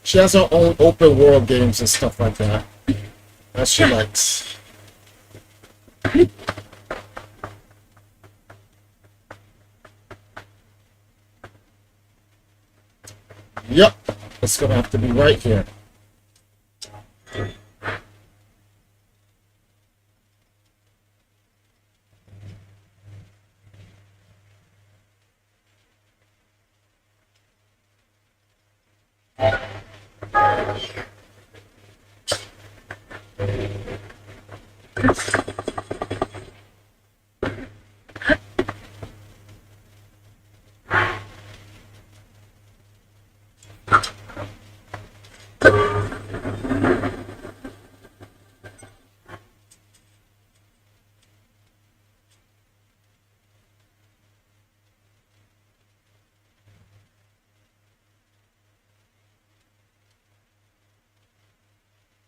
she has her own open world games and stuff like that. That she likes. Yep, it's gonna have to be right here.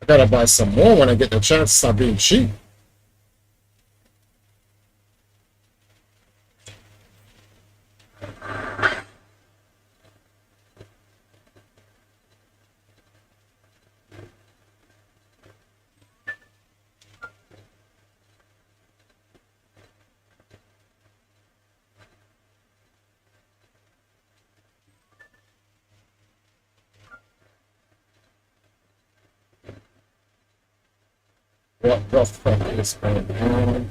I gotta buy some more when I get the chance to stop being cheap. What the fuck is going on?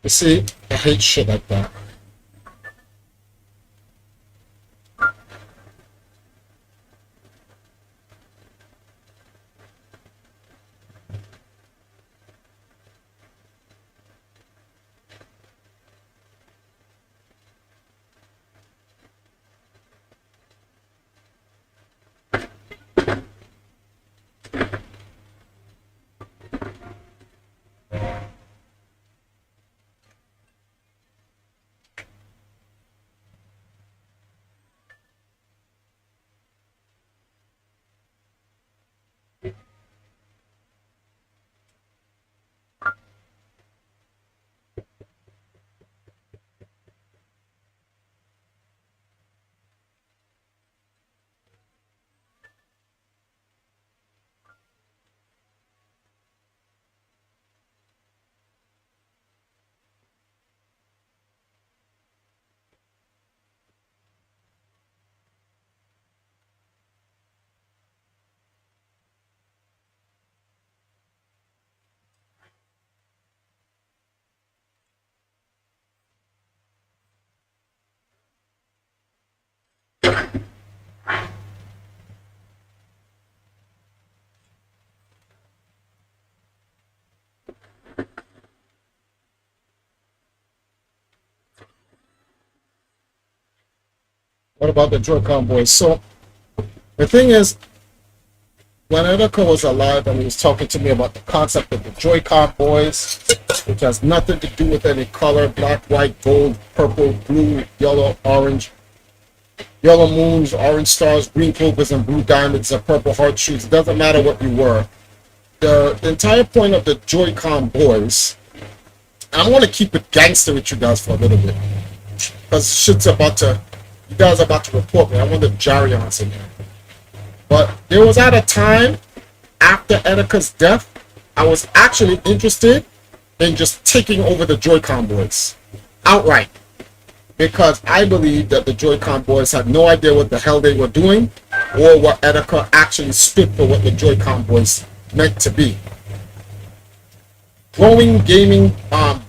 You see, I hate shit like that. What about the Joy-Con boys? So the thing is, when Edeka was alive and he was talking to me about the concept of the Joy-Con boys, which has nothing to do with any color, black, white, gold, purple, blue, yellow, orange, yellow moons, orange stars, green clovers, and blue diamonds, and purple heart shoots. It doesn't matter what you were. The entire point of the Joy-Con boys, I want to keep it gangster with you guys for a little bit, because shit's about to, you guys are about to report me. I want the Jarions in there. But there was at a time after Edeka's death, I was actually interested in just taking over the Joy-Con boys outright, because I believed that the Joy-Con boys had no idea what the hell they were doing, or what Edeka actually stood for, what the Joy-Con boys meant to be. Growing gaming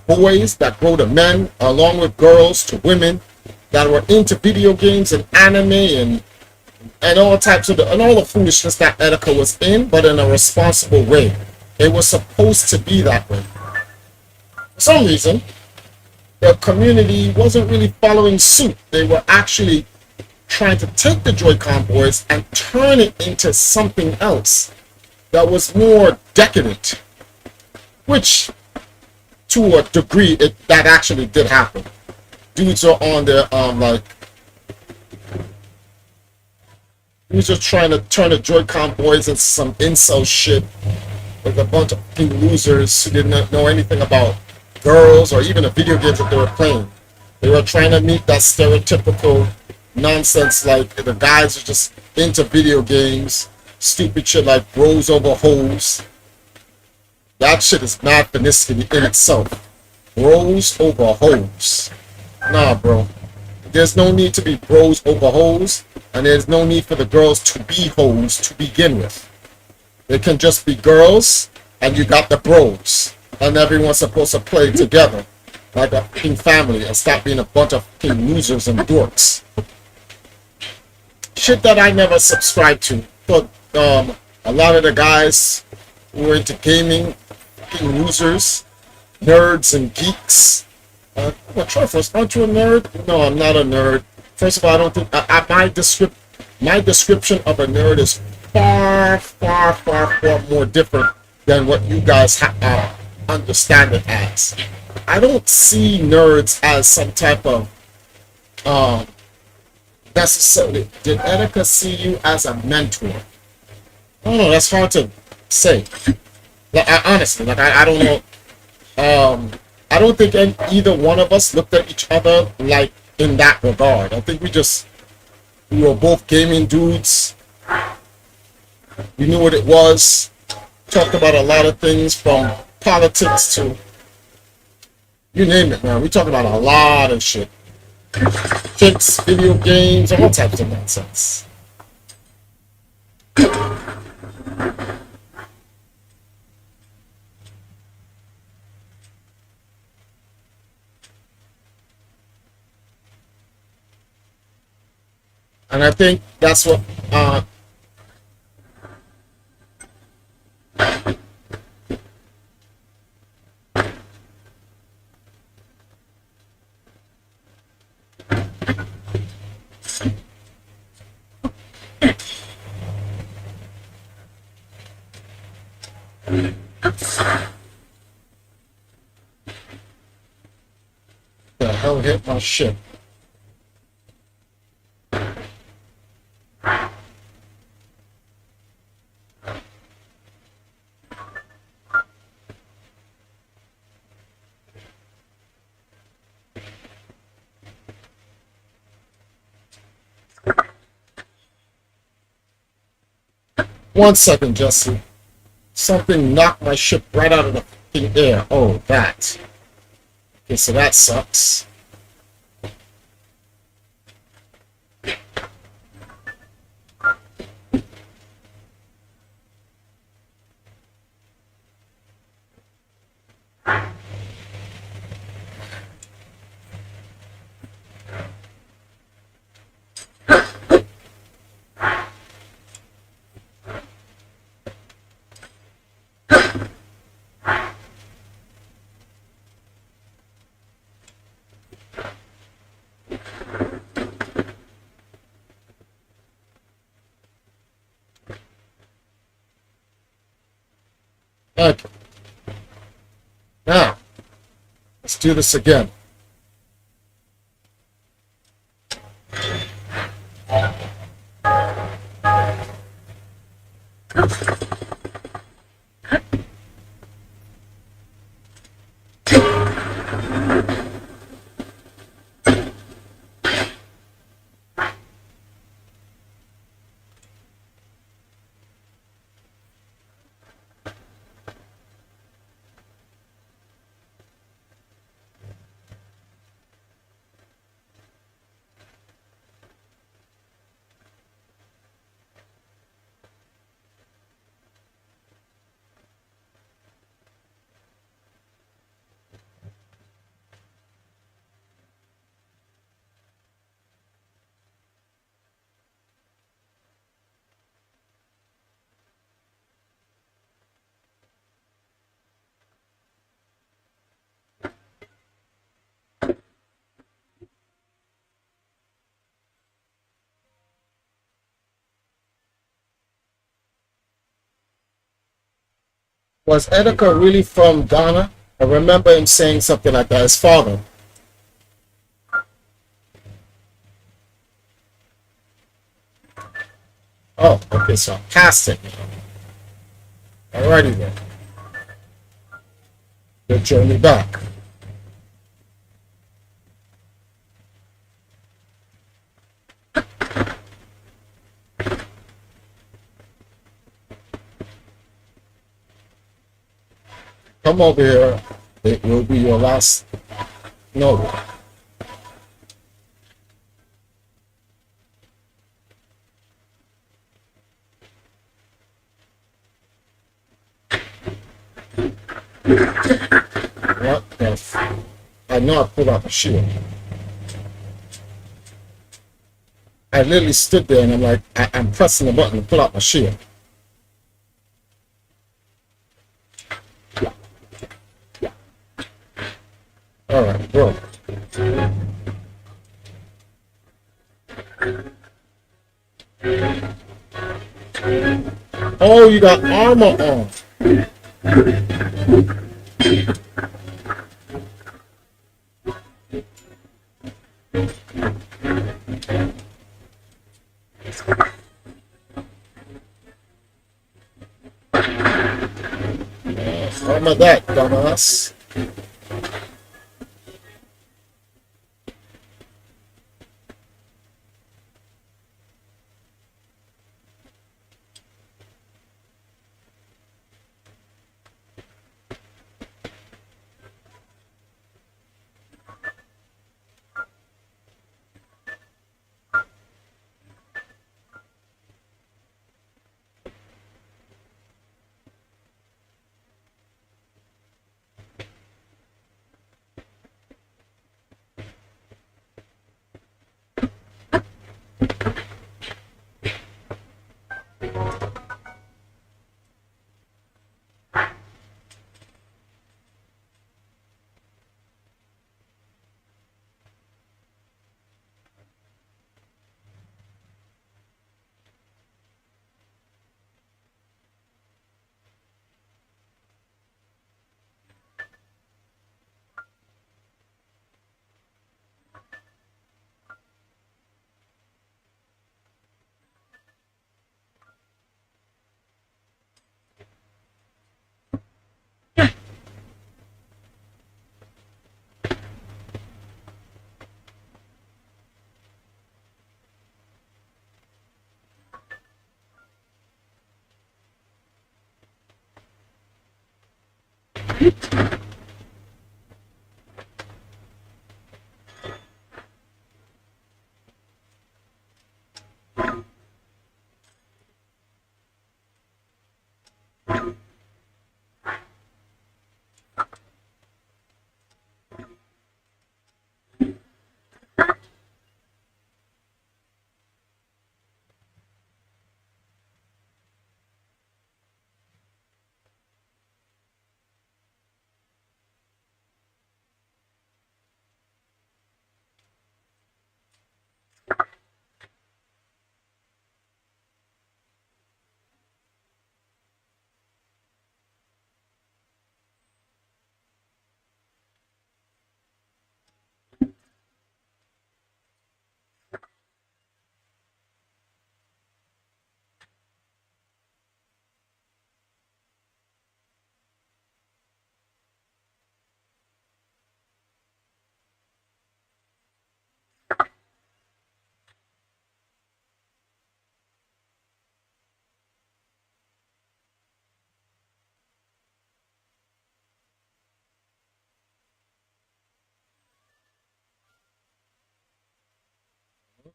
boys that grow to men, along with girls to women that were into video games and anime and all types of and all the foolishness that Edeka was in, but in a responsible way. It was supposed to be that way. For some reason, the community wasn't really following suit. They were actually trying to take the Joy-Con boys and turn it into something else that was more decadent, which to a degree that actually did happen. Dudes are on their he was just trying to turn the Joy-Con boys into some incel shit with a bunch of losers who didn't know anything about girls or even the video games that they were playing. They were trying to meet that stereotypical nonsense, like the guys are just into video games, stupid shit like bros over hoes. That shit is mad finisky in itself. Bros over hoes. Nah, bro. There's no need to be bros over hoes, and there's no need for the girls to be hoes to begin with. They can just be girls, and you got the bros, and everyone's supposed to play together like a fucking family and stop being a bunch of fucking losers and dorks. Shit that I never subscribed to. But a lot of the guys who were into gaming, fucking losers, nerds and geeks. Well, try first. Aren't you a nerd? No, I'm not a nerd. First of all, I don't think my description of a nerd is far more different than what you guys understand it as. I don't see nerds as some type of necessarily. Did Edeka see you as a mentor? I don't know. That's hard to say. Like, honestly, like I don't know. I don't think either one of us looked at each other like in that regard. I think we were both gaming dudes. We knew what it was. Talked about a lot of things from politics to you name it, man. We talked about a lot of shit. Chicks, video games, all types of nonsense. And I think that's what the hell hit my shit. One second, Jesse. Something knocked my ship right out of the fucking air. Oh, that. Okay, so that sucks. Now, let's do this again. Was Edeka really from Ghana? I remember him saying something like that. His father. Oh, okay, so I passed it. Alrighty then. Good journey back. Come over here. It will be your last note. What the I know I pulled out the shield. I literally stood there and I'm like, I'm pressing the button to pull out my shield. Alright, bro. Oh, you got armor on. Armor that, dumbass.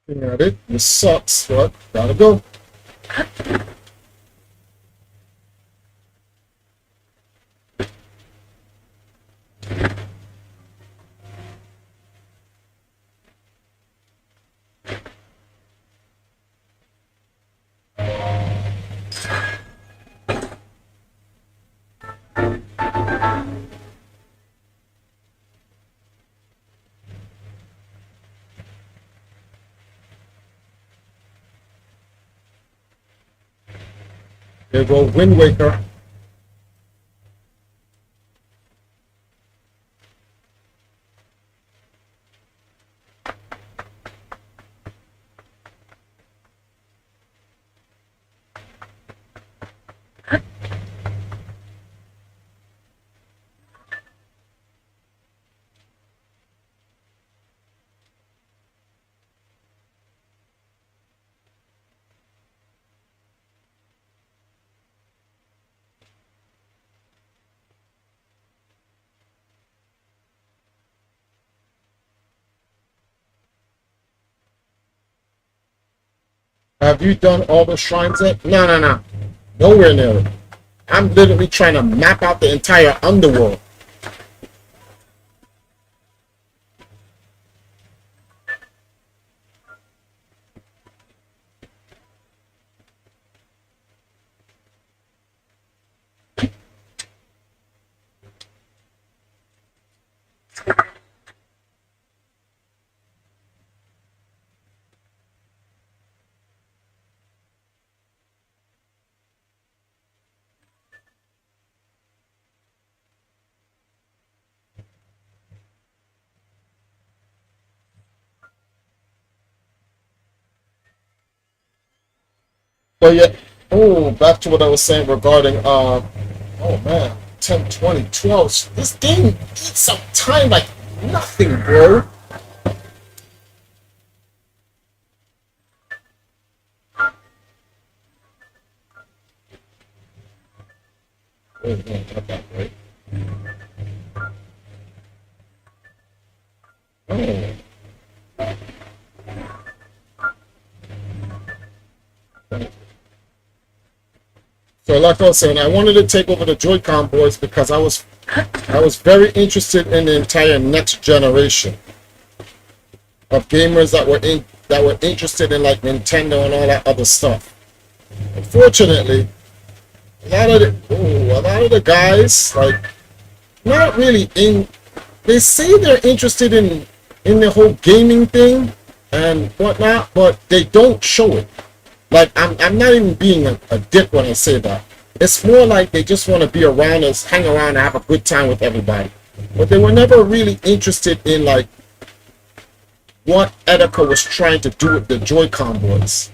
Looking at it, this sucks, but gotta go. There go Wind Waker. Have you done all the shrines yet? No, no, no. Nowhere near it. I'm literally trying to map out the entire underworld. So yeah, oh, back to what I was saying regarding oh man, 10, 20, 12. This game eats some time like nothing, bro. Wait, no, not that way. Oh. So like I was saying, I wanted to take over the Joy-Con boys because I was very interested in the entire next generation of gamers that were interested in like Nintendo and all that other stuff. Unfortunately, a lot of the guys like not really in. They say they're interested in the whole gaming thing and whatnot, but they don't show it. Like, I'm not even being a dick when I say that. It's more like they just want to be around us, hang around, and have a good time with everybody. But they were never really interested in, like, what Etika was trying to do with the Joy-Con boys.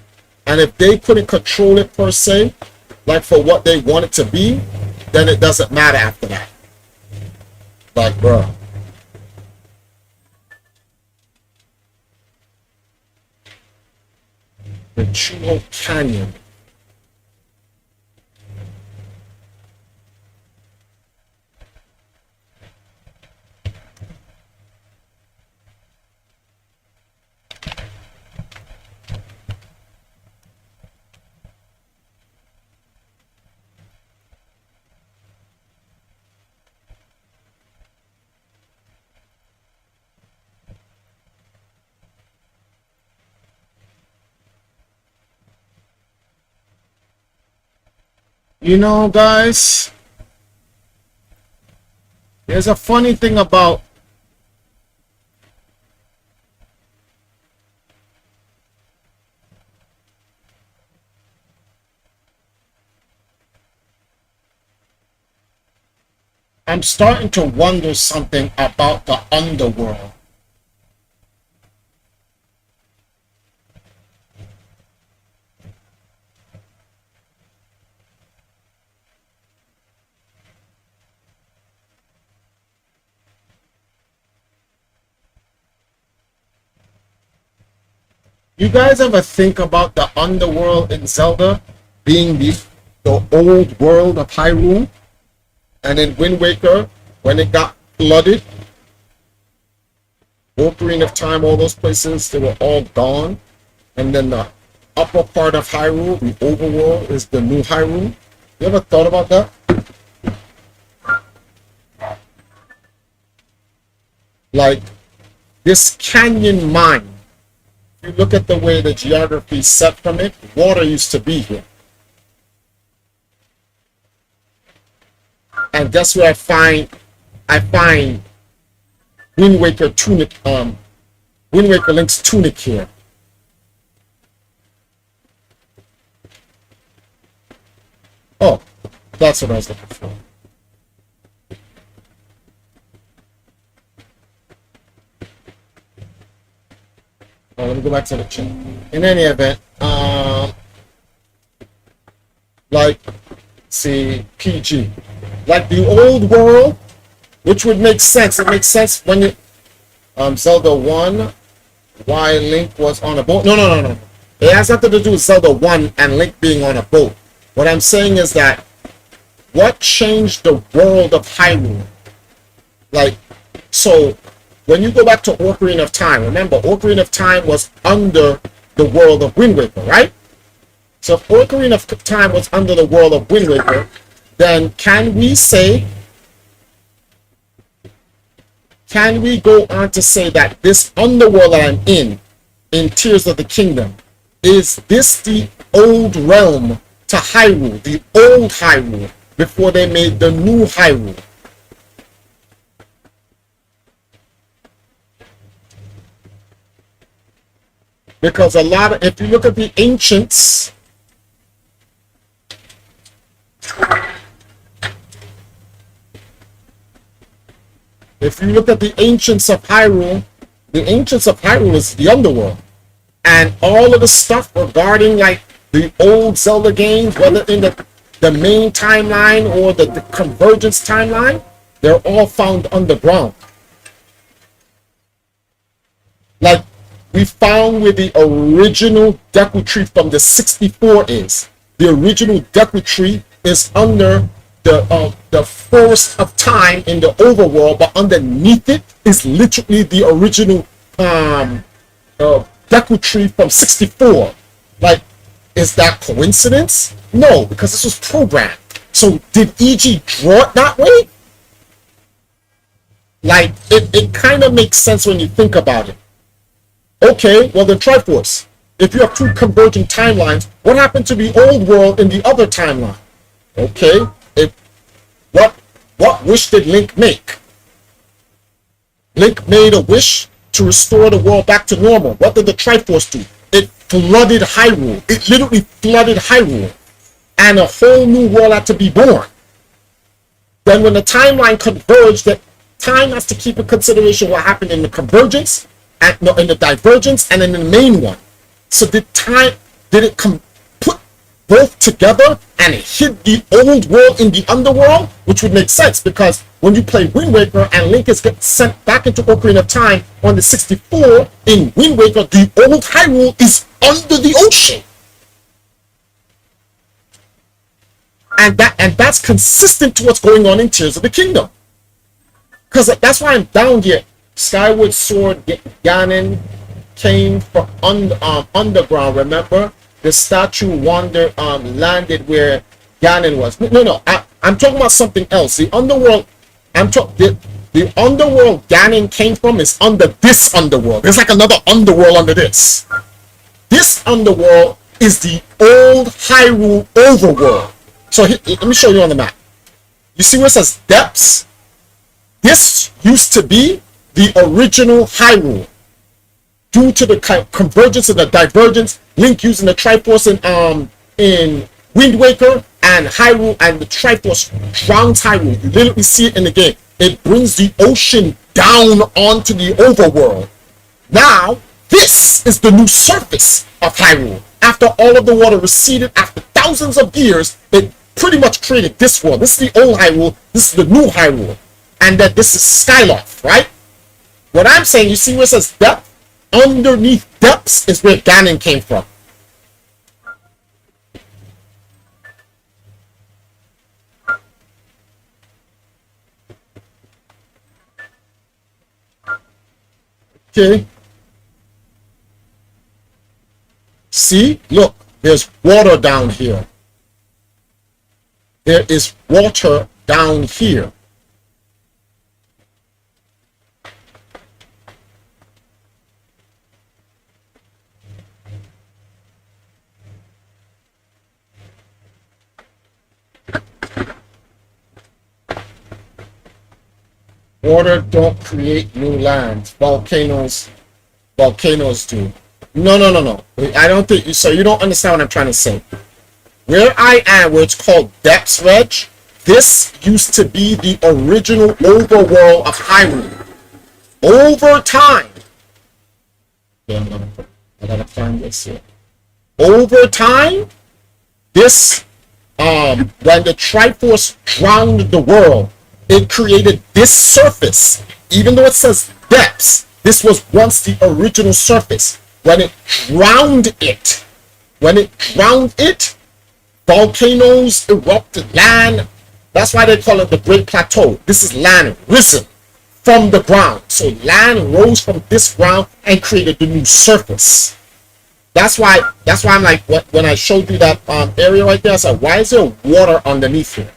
And if they couldn't control it per se, like for what they want it to be, then it doesn't matter after that. Like, bro. The Chuo Canyon. You know, guys, there's a funny thing about I'm starting to wonder something about the underworld. You guys ever think about the underworld in Zelda being the old world of Hyrule? And in Wind Waker, when it got flooded, Ocarina of Time, all those places, they were all gone. and then the upper part of Hyrule, the overworld, is the new Hyrule. You ever thought about that? Like this canyon mine, if you look at the way the geography is set from it, water used to be here. And guess where I find Wind Waker tunic, Wind Waker Link's tunic here. Oh, that's what I was looking for. Oh, let me go back to the chat. In any event, like, see, PG. Like the old world, which would make sense. It makes sense when you, Zelda 1, why Link was on a boat. No. It has nothing to do with Zelda 1 and Link being on a boat. What I'm saying is that what changed the world of Hyrule? Like, so when you go back to Ocarina of Time, remember Ocarina of Time was under the world of Wind Waker, right? So if Ocarina of Time was under the world of Wind Waker, then can we go on to say that this underworld that I'm in Tears of the Kingdom, is this the old realm to Hyrule, the old Hyrule, before they made the new Hyrule? Because a lot of, if you look at the ancients, if you look at the ancients of Hyrule is the underworld. And all of the stuff regarding like the old Zelda games, whether in the main timeline or the convergence timeline, they're all found underground. Like we found where the original Deku Tree from the 64 is. The original Deku Tree is under the forest of time in the overworld, but underneath it is literally the original Deku Tree from 64. Like, is that coincidence? No, because this was programmed. So did EG draw it that way? Like, it kind of makes sense when you think about it. Okay, well then Triforce. If you have two converging timelines, what happened to the old world in the other timeline? Okay, what wish did Link make? Link made a wish to restore the world back to normal. What did the Triforce do? It flooded Hyrule. It literally flooded Hyrule. And a whole new world had to be born. Then when the timeline converged, that time has to keep in consideration what happened in the convergence, and no, in the divergence, and in the main one. So did it put both together and it hid the old world in the underworld? Which would make sense, because when you play Wind Waker and Link is get sent back into Ocarina of Time on the 64, in Wind Waker, the old Hyrule is under the ocean. And that's consistent to what's going on in Tears of the Kingdom. Because that's why I'm down here. Skyward Sword Ganon came from underground. Remember, the statue landed where Ganon was. No, I'm talking about something else. The underworld. The underworld Ganon came from is under this underworld. There's like another underworld under this. This underworld is the old Hyrule overworld. So let me show you on the map. You see where it says depths? This used to be the original Hyrule. Due to the convergence and the divergence, Link using the Triforce in Wind Waker, and Hyrule and the Triforce drowns Hyrule. You literally see it in the game. It brings the ocean down onto the overworld. Now, this is the new surface of Hyrule. After all of the water receded, after thousands of years, it pretty much created this world. This is the old Hyrule. This is the new Hyrule. And that this is Skyloft, right? What I'm saying, you see where it says depth? Underneath depths is where Ganon came from. Okay. See, look, there's water down here. There is water down here. Water don't create new lands. Volcanoes do. No. I don't think so. You don't understand what I'm trying to say. Where I am, where it's called Depths, Reg, this used to be the original overworld of Hyrule. Over time, yeah, I gotta find this here. Over time, this when the Triforce drowned the world, it created this surface. Even though it says depths, this was once the original surface. When it drowned it, volcanoes erupted, land. That's why they call it the Great Plateau. This is land risen from the ground. So land rose from this ground and created the new surface. That's why I'm like, when I showed you that area right there, I said, why is there water underneath here?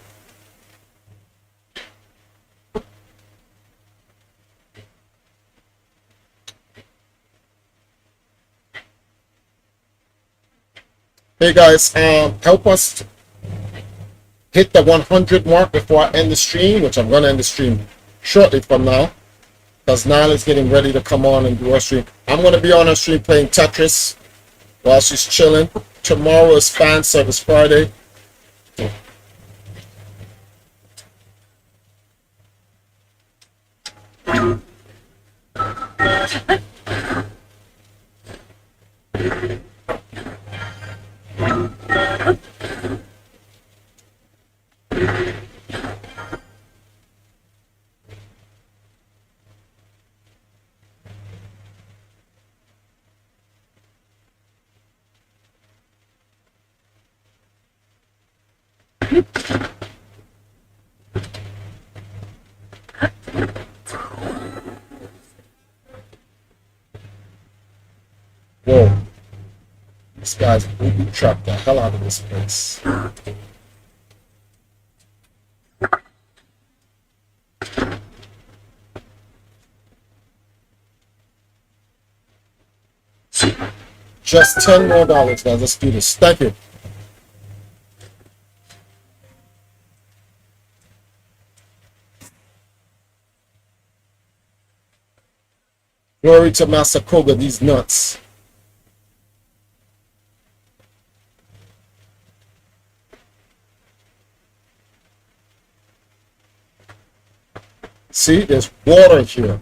Hey guys, help us hit the 100 mark before I end the stream, which I'm gonna end the stream shortly from now, because Nile is getting ready to come on and do our stream. I'm gonna be on our stream playing Tetris while she's chilling. Tomorrow is Fan Service Friday. Whoa. This guy's booby trapped the hell out of this place. Just $10 more, guys. Let's do this. Thank you. Glory to Master Koga, these nuts. See, there's water here.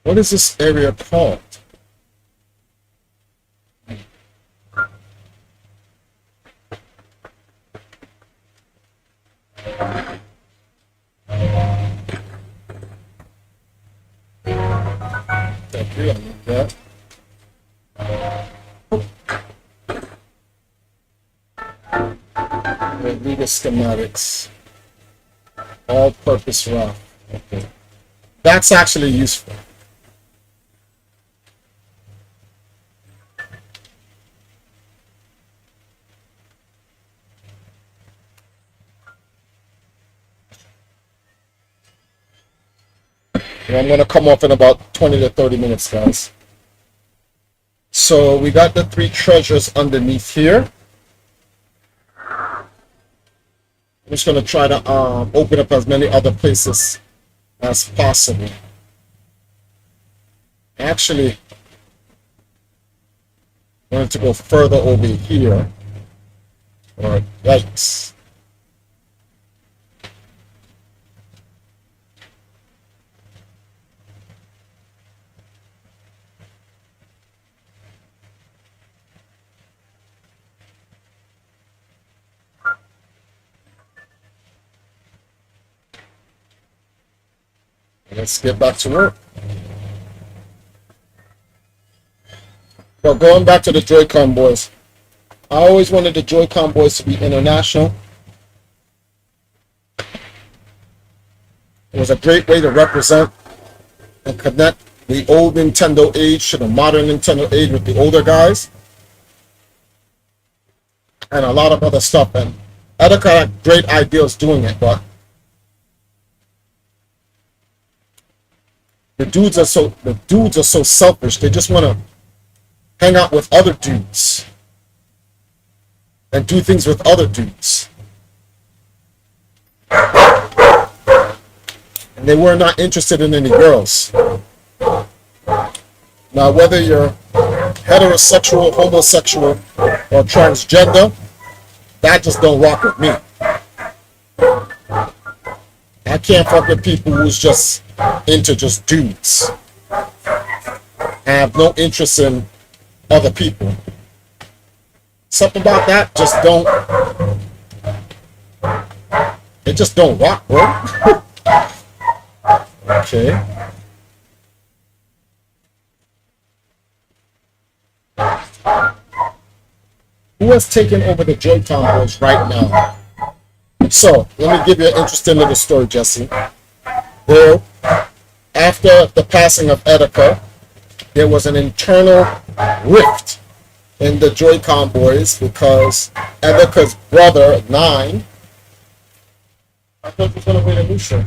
What is this area called? Thank you, I need that. Read the schematics. All-purpose rock. Okay. That's actually useful. And I'm going to come off in about 20 to 30 minutes, guys. So we got the 3 treasures underneath here. I'm just going to try to open up as many other places as possible. Actually, I wanted to go further over here. Or yikes. Let's get back to work. Well, going back to the Joy-Con boys. I always wanted the Joy-Con boys to be international. It was a great way to represent and connect the old Nintendo age to the modern Nintendo age with the older guys. And a lot of other stuff. And Etika had great ideas doing it, but the dudes are so selfish. They just want to hang out with other dudes and do things with other dudes. And they were not interested in any girls. Now, whether you're heterosexual, homosexual, or transgender, that just don't rock with me. I can't fuck with people who's just into just dudes. I have no interest in other people. Something about that just don't. It just don't rock, bro. Okay. Who has taken over the Joy-Con boys right now? So, let me give you an interesting little story, Jesse. There, after the passing of Etika, there was an internal rift in the Joy-Con boys because Etika's brother, 9, I thought you was going to win a new shirt.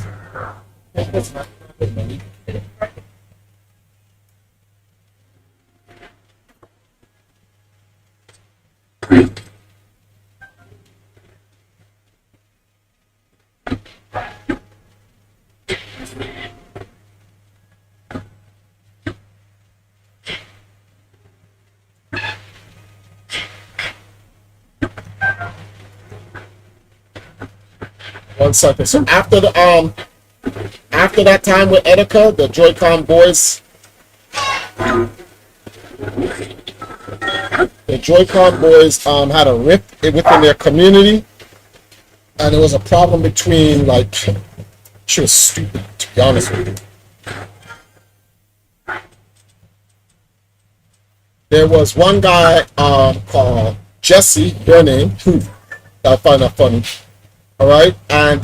One second. So after that time with Etika, the Joy-Con boys, had a rift within their community, and there was a problem between, like, she was stupid, to be honest with you. There was one guy called Jesse, your name. I find that funny. All right, and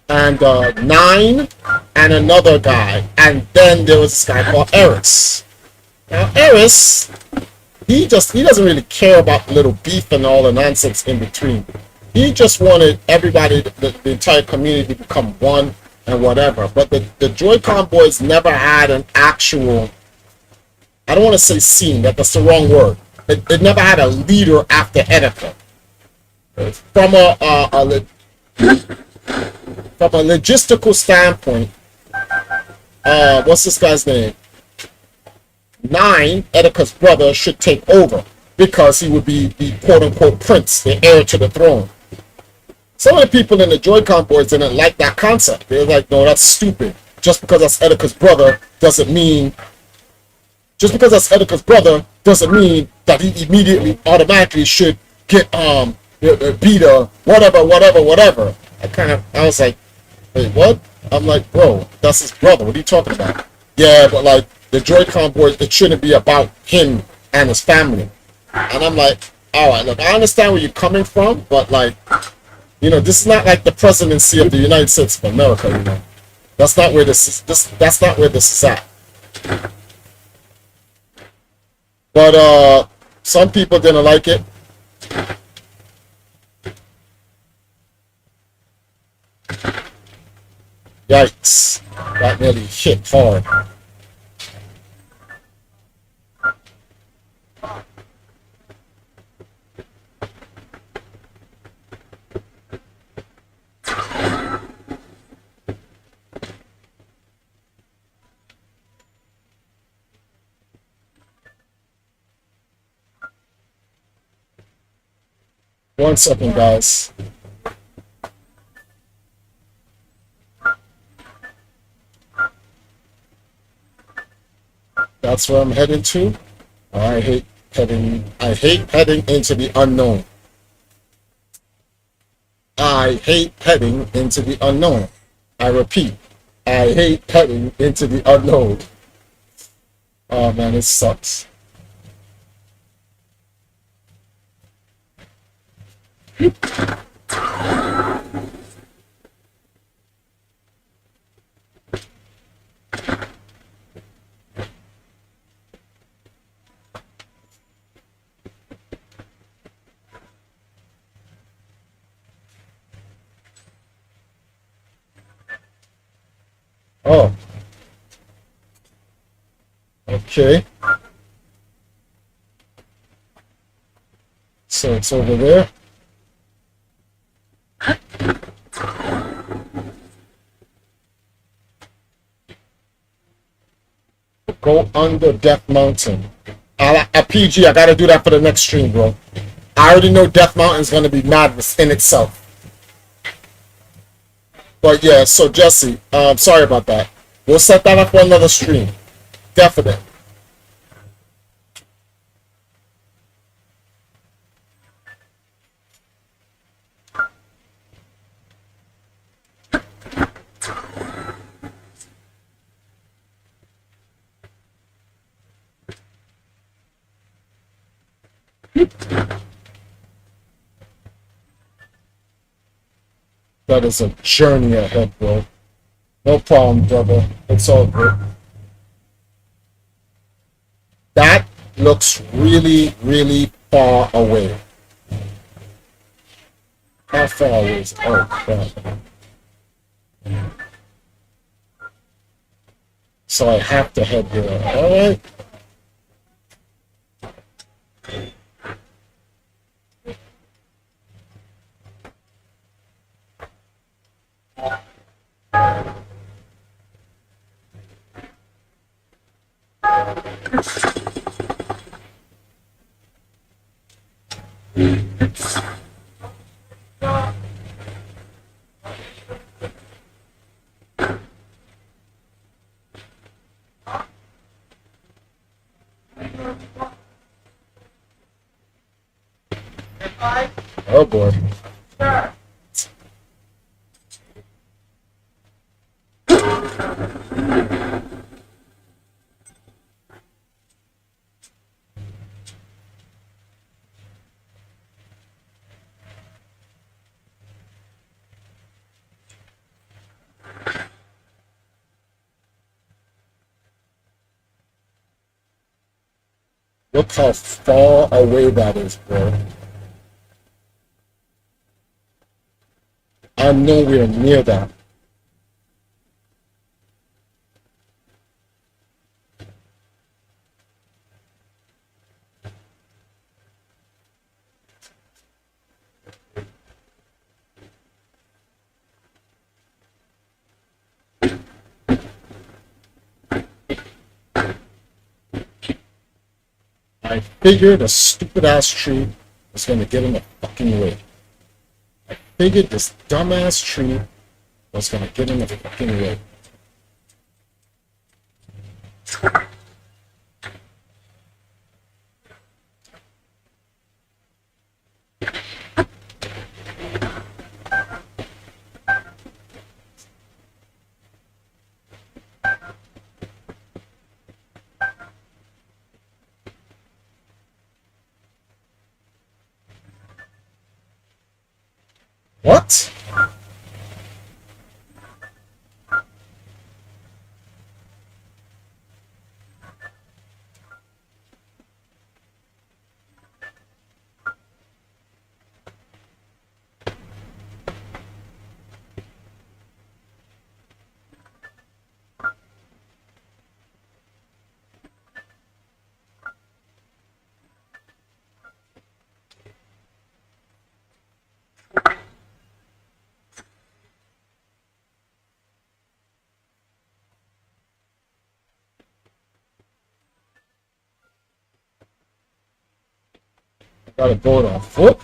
9 and another guy, and then there was this guy called Eris. Now Eris, he doesn't really care about the little beef and all the nonsense in between. He just wanted everybody, the entire community, to become one and whatever. But the Joy-Con boys never had an actual, I don't want to say scene, that's the wrong word. It never had a leader after Etika. From a logistical standpoint, what's this guy's name? 9, Etika's brother, should take over because he would be the quote-unquote prince, the heir to the throne. Some of the people in the Joy-Con boys didn't like that concept. They were like, no, that's stupid. Just because that's Etika's brother doesn't mean that he immediately, automatically should get beat or whatever. I was like, wait, what? I'm like, bro, that's his brother. What are you talking about? Yeah, but like the Joy-Con boys, it shouldn't be about him and his family. And I'm like, all right, look, I understand where you're coming from, but like, this is not like the presidency of the United States of America. That's not where this is. That's not where this is at. But some people didn't like it. Yikes. That nearly hit hard. One second, guys. That's where I'm heading to. I hate heading into the unknown. I hate heading into the unknown. I repeat, I hate heading into the unknown. Oh man, it sucks. Oh, okay. So it's over there. Go under Death Mountain. At PG, I gotta do that for the next stream, bro. I already know Death Mountain's gonna be madness in itself. But yeah, so Jesse, sorry about that. We'll set that up for another stream. Definite. That is a journey ahead, bro. No problem, brother. It's all good. That looks really, really far away. How far away is it? Oh, crap. So I have to head there. Alright. Oh boy. Look how far away that is, bro. I'm nowhere near that. I figured a stupid ass tree was gonna get in the fucking way. I figured this dumbass tree was gonna get in the fucking way. What? I gotta go on foot?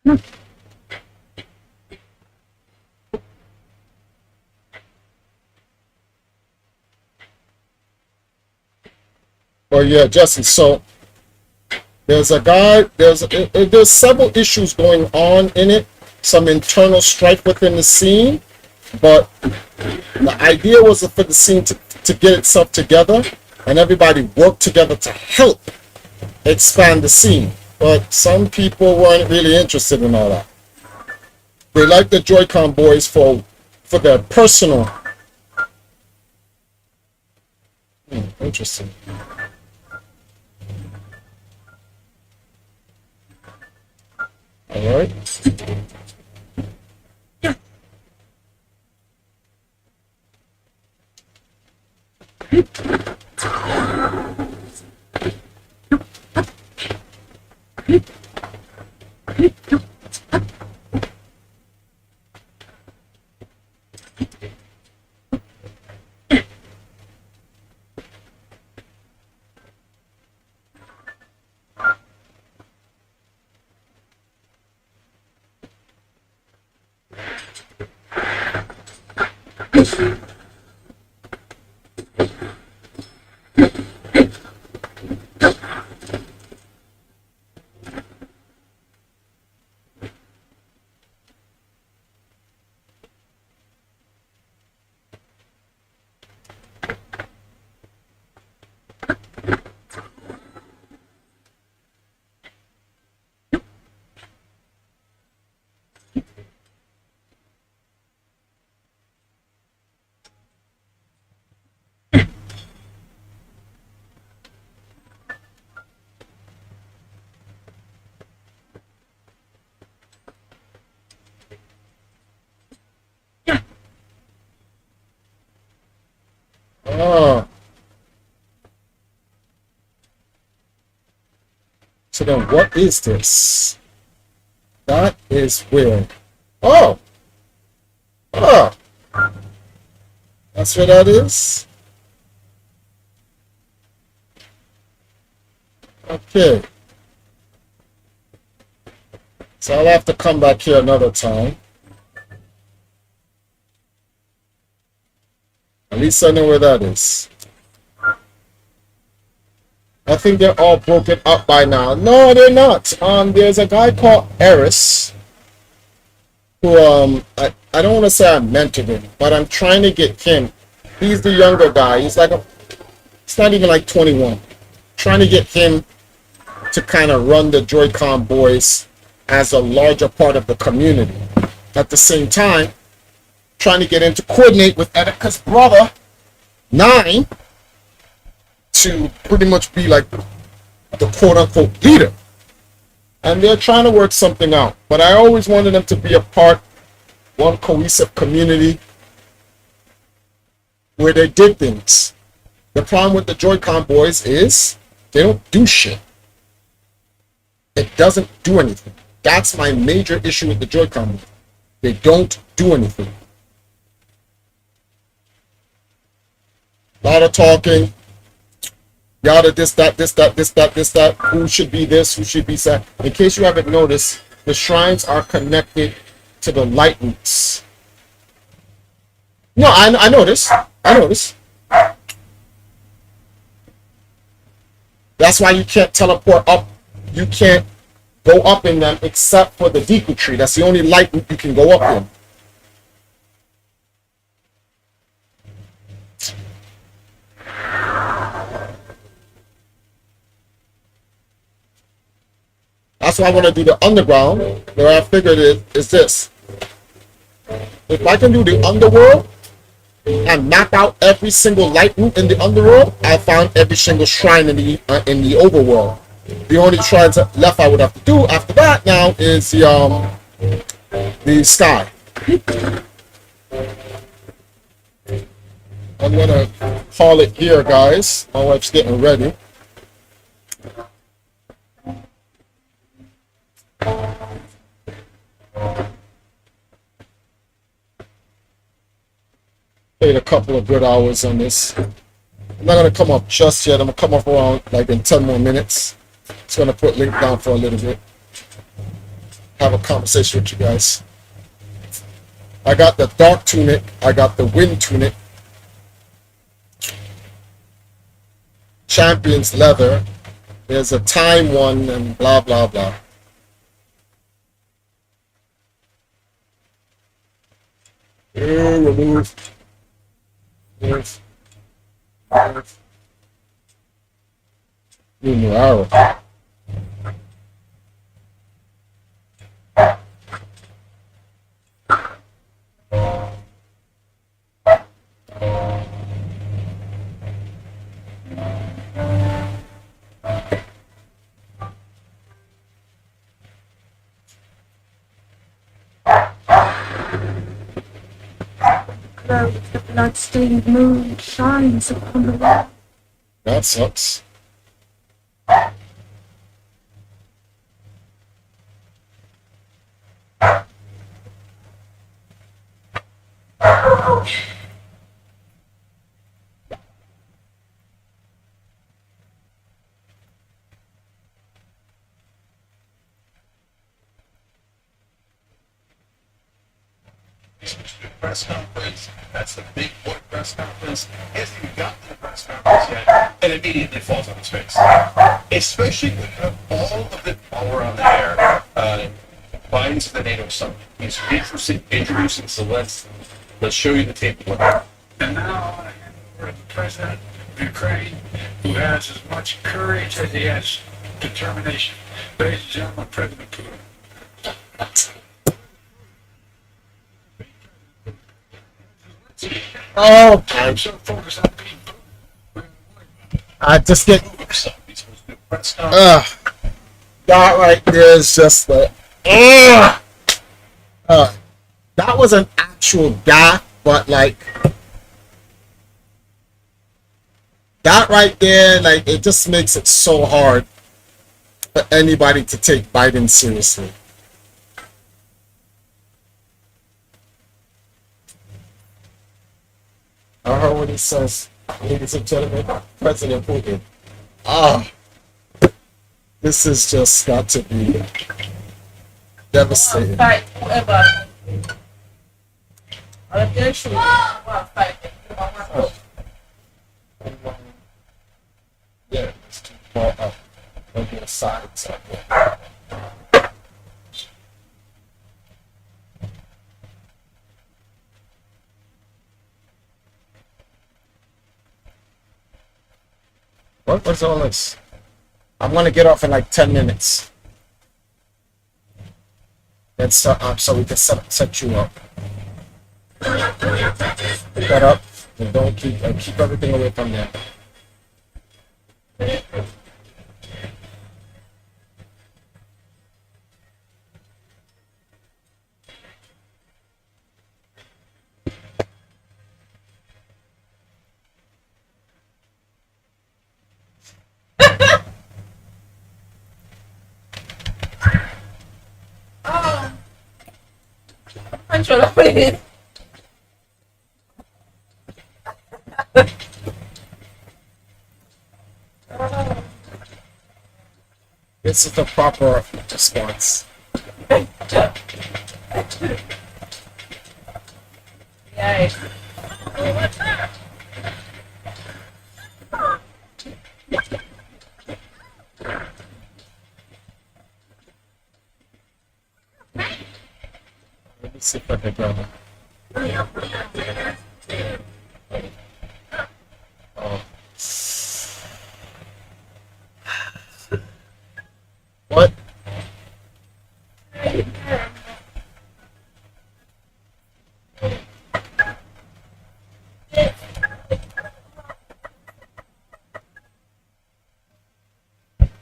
Well, yeah, Jesse. So there's a guy. There's several issues going on in it. Some internal strife within the scene, but the idea was for the scene to get itself together and everybody work together to help expand the scene. But some people weren't really interested in all that. They like the Joy-Con boys for their personal. Interesting. All right. Oh. So then what is this? That is weird. Oh! Oh! That's what that is? Okay. So I'll have to come back here another time. At least I know where that is. I think they're all broken up by now. No, they're not. There's a guy called Eris who I don't want to say I mentored him, but I'm trying to get him. He's the younger guy. He's not even like 21. Trying to get him to kind of run the Joy-Con boys as a larger part of the community. At the same time, trying to get him to coordinate with Etika's brother, 9, to pretty much be like the quote-unquote leader. And they're trying to work something out. But I always wanted them to be a part, one cohesive community where they did things. The problem with the Joy-Con boys is they don't do shit. It doesn't do anything. That's my major issue with the Joy-Con boys. They don't do anything. A lot of talking. Yada, this, that, this, that, this, that, this, that. Who should be this? Who should be that? In case you haven't noticed, the shrines are connected to the lightnings. No, I noticed. I noticed. That's why you can't teleport up. You can't go up in them except for the Deku tree. That's the only light you can go up in. That's why I want to do the underground. The way I figured it is this. If I can do the underworld and map out every single light route in the underworld, I found every single shrine in the overworld. The only shrines left I would have to do after that now is the sky. I'm gonna call it here, guys. My wife's getting ready. Played a couple of good hours on this. I'm not gonna come up just yet. I'm gonna come up around like in 10 more minutes. Just gonna put link down for a little bit. have a conversation with you guys. I got the dark tunic. I got the wind tunic. Champion's leather. There's a time one and blah blah blah. Remove. Remove. New arrow. Glow of the blood-stained moon shines upon the wall. That sucks. Press conference. That's the big boy press conference. He hasn't even gotten to the press conference yet, and immediately falls on his face. Especially when you have all of the power on the air. Binds the NATO summit. He's introducing Zelensky. Let's show you the tape. And now I hand over to the president of Ukraine, who has as much courage as he has determination. Ladies and gentlemen, President Putin. Oh, I'm so focused on being I just get Press conference. that right there is just like that was an actual gap, but like that right there, like it just makes it so hard for anybody to take Biden seriously. I heard what he says, ladies and gentlemen, President Putin. This has just got to be devastating. Fight whoever. Eventually, we'll fight. Yeah, it's too far up. Don't get a side. What's all this? I'm gonna get off in like 10 minutes. Let's set up so we can set you up. Pick that up and don't keep everything away from there. Control, please. This is the proper response. Yeah. Let me see if I can grab it. Oh. What?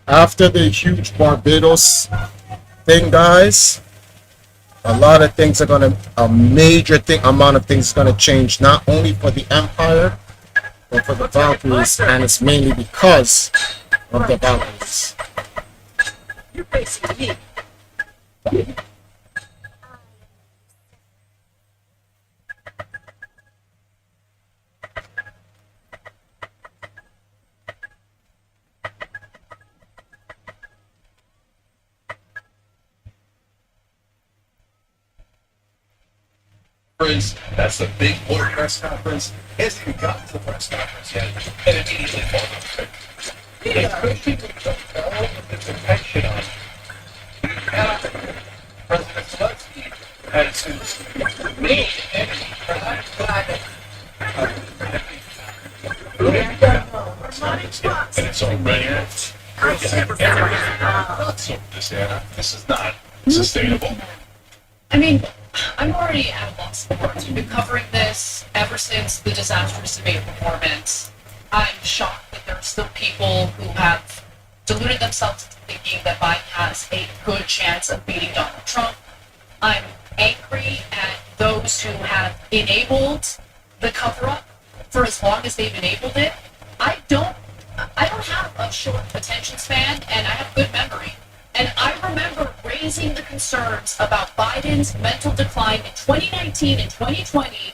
After the huge Barbados thing, guys, a lot of things are gonna, a major amount of things is gonna change, not only for the Empire, but for the Valkyries, and it's mainly because of the Valkyries. You're basically me. conference. That's the big water press conference. He hasn't even gotten to the press conference yet, and immediately falls on his face. Especially with all of this attention on President Zelensky has his main enemy, and it's already not so this, Anna. This is not sustainable. I mean, I'm already at a loss for words. We've been covering this ever since the disastrous debate performance. I'm shocked that there are still people who have deluded themselves into thinking that Biden has a good chance of beating Donald Trump. I'm angry at those who have enabled the cover-up for as long as they've enabled it. I don't have a short attention span, and I have good memory. And I remember raising the concerns about Biden's mental decline in 2019 and 2020,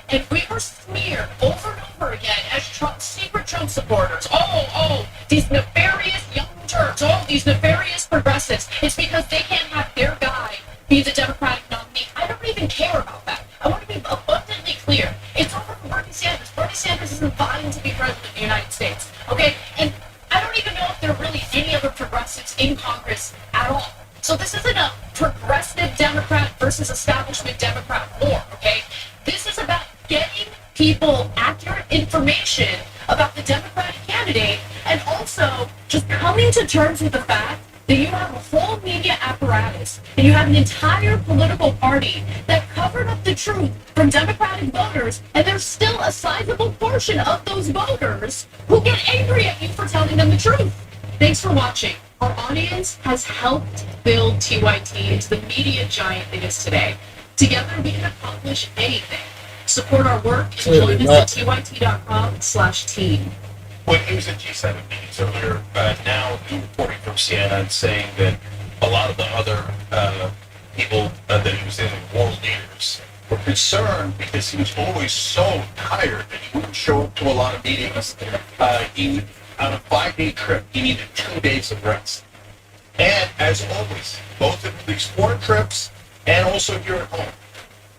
and we were smeared over and over again as secret Trump supporters. Oh, these nefarious young Turks. Oh, these nefarious progressives. It's because they can't have their guy be the Democratic nominee. I don't even care about that. I want to be abundantly clear. It's over for Bernie Sanders. Bernie Sanders isn't vying to be president of the United States. Okay? And I don't even know if there are really any other progressives in Congress at all. So this isn't a progressive Democrat versus establishment Democrat war, okay? This is about getting people accurate information about the Democratic candidate and also just coming to terms with the fact that you have a whole media apparatus and you have an entire political party that covered up the truth from Democratic voters, and there's still a sizable portion of those voters who get angry at you for telling them the truth. Thanks for watching. Our audience has helped build TYT into the media giant it is today. Together we can accomplish anything. Support our work and join us at tyt.com/team. When he was at G7 meetings earlier, now new reporting from CNN saying that a lot of the other people that he was in, world leaders, were concerned because he was always so tired that he wouldn't show up to a lot of meetings. He, on a 5-day trip, he needed 2 days of rest. And as always, both of these foreign trips and also here at home,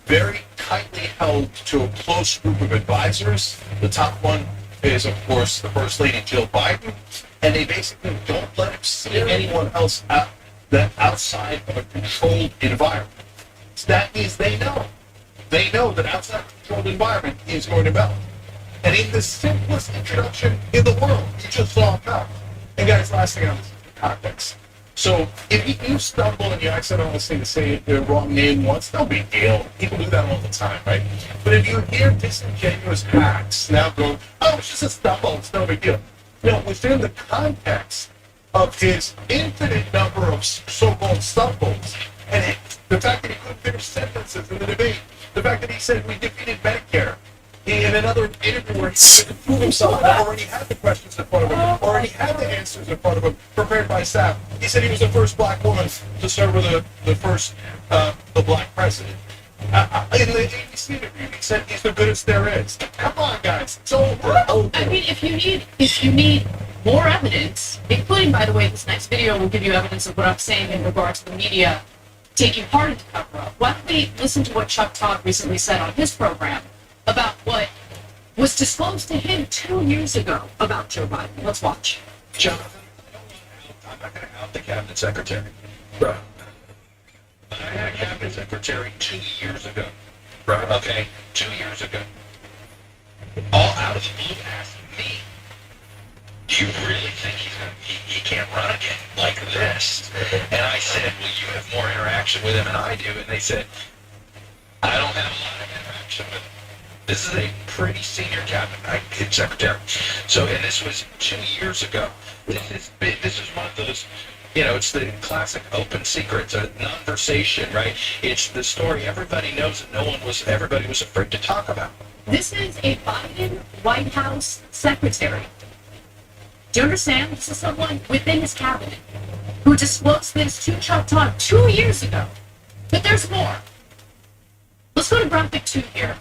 very tightly held to a close group of advisors. The top one is, of course, the First Lady Jill Biden, and they basically don't let him see anyone else outside of a controlled environment. So that means they know that outside of a controlled environment he is going to melt. And in the simplest introduction in the world, you just saw him melt. And guys, last thing on this context. So if you stumble and you accidentally say the wrong name once, no big deal. People do that all the time, right? But if you hear disingenuous hacks now going, oh, it's just a stumble, it's no big deal. No, within the context of his infinite number of so-called stumbles, and the fact that he couldn't finish sentences in the debate, the fact that he said we defeated Medicare, in another interview where he tried to prove himself, already had the questions in front of him, already had the answers in front of him, prepared by staff. He said he was the first black woman to serve with the first the black president. In the ABC interview, he said he's the goodest there is. Come on, guys, it's over. I mean, if you need more evidence, including, by the way, this next video will give you evidence of what I'm saying in regards to the media taking part in the cover-up. Why don't we listen to what Chuck Todd recently said on his program about what was disclosed to him 2 years ago about Joe Biden. Let's watch. Jonathan, I'm not going to out the cabinet secretary. Bro. I had a cabinet secretary 2 years ago. Right. Okay, 2 years ago. All out of the blue asked me, do you really think he can't run again like this? And I said, well, you have more interaction with him than I do. And they said, I don't have a lot of interaction with him. This is a pretty senior cabinet secretary. So, and this was 2 years ago. This is one of those, it's the classic open secret. It's a conversation, right? It's the story everybody knows that everybody was afraid to talk about. This is a Biden White House secretary. Do you understand? This is someone within his cabinet who disclosed this to Chuck Todd 2 years ago. But there's more. Let's go to graphic 2 here.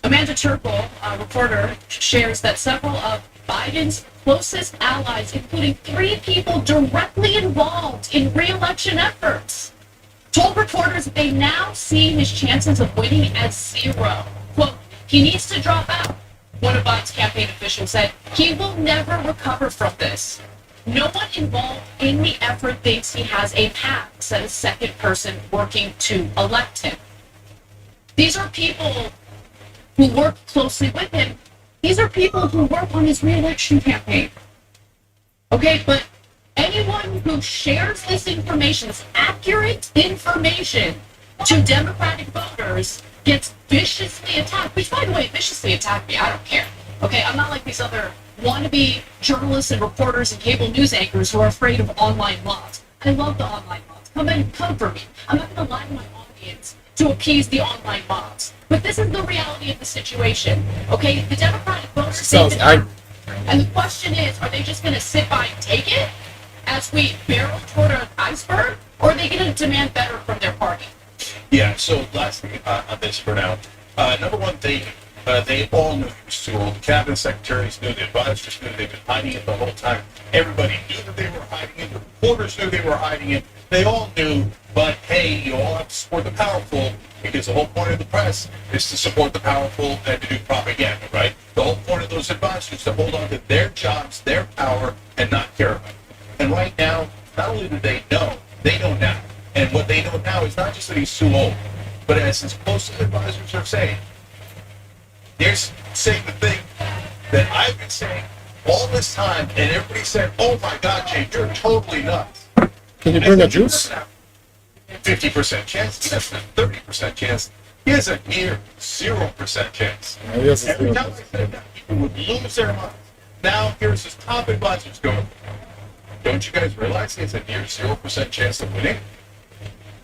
Amanda Turkle, a reporter, shares that several of Biden's closest allies, including 3 people directly involved in re-election efforts, told reporters that they now see his chances of winning as zero. Quote, he needs to drop out. One of Biden's campaign officials said he will never recover from this. No one involved in the effort thinks he has a path, said a second person working to elect him. These are people who work closely with him. These are people who work on his re-election campaign. Okay, but anyone who shares this information, this accurate information to Democratic voters gets viciously attacked, which, by the way, viciously attacked me. I don't care. Okay, I'm not like these other wannabe journalists and reporters and cable news anchors who are afraid of online bots. I love the online bots. Come for me. I'm not going to lie to my audience to appease the online bots. But this is the reality of the situation. Okay, the Democratic voters think that, and the question is, are they just going to sit by and take it as we barrel toward an iceberg, or are they going to demand better from their party? Yeah, so last thing on this for now. Number one, they all knew he was too old. The cabinet secretaries knew, the advisors knew, they've been hiding it the whole time. Everybody knew that they were hiding it. The reporters knew they were hiding it. They all knew, but hey, you all have to support the powerful, because the whole point of the press is to support the powerful and to do propaganda, right? The whole point of those advisors to hold on to their jobs, their power, and not care about it. And right now, not only do they know now. And what they know now is not just that he's too old, but as his closest advisors are saying, they're saying the thing that I've been saying all this time, and everybody said, oh my God, Jay, you're totally nuts. Can you bring a juice? 50% chance, less than 30% chance. He has a near 0% chance. Yes, Every time I said that, people would lose their minds. Now, here's his top advisors going, don't you guys realize he has a near 0% chance of winning?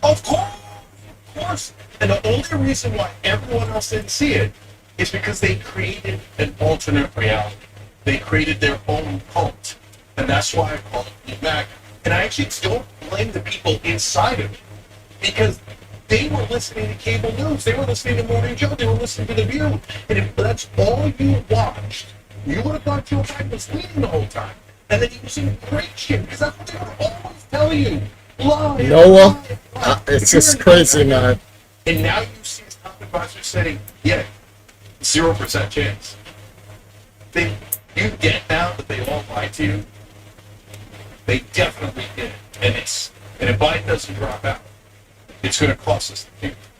Of course. And the only reason why everyone else didn't see it is because they created an alternate reality. They created their own cult. And that's why I call it Blue Mac. And I actually don't blame the people inside of it, because they were listening to cable news. They were listening to Morning Joe. They were listening to The View. And if that's all you watched, you would have thought Joe Biden was leading the whole time. And then you was in great shit, because that's what they would always tell you. Lie, Noah, it's just crazy, man. And now you see his top advisor saying, yeah, 0% chance. You get now that they all lied to you. They definitely did. And if Biden doesn't drop out, it's going to cost us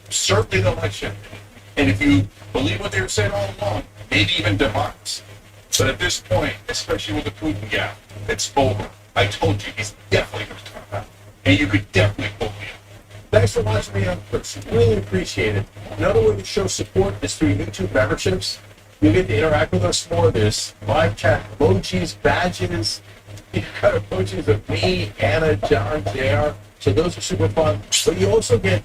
certainly the election. And if you believe what they were saying all along, maybe even democracy. But at this point, especially with the Putin gap, it's over. I told you, he's definitely going to drop out. And you could definitely vote me. Thanks for watching me on Twitch. Really appreciate it. Another way to show support is through YouTube memberships. You get to interact with us more. There's live chat emojis, badges. You've got emojis of me, Anna, John, JR. So those are super fun. But you also get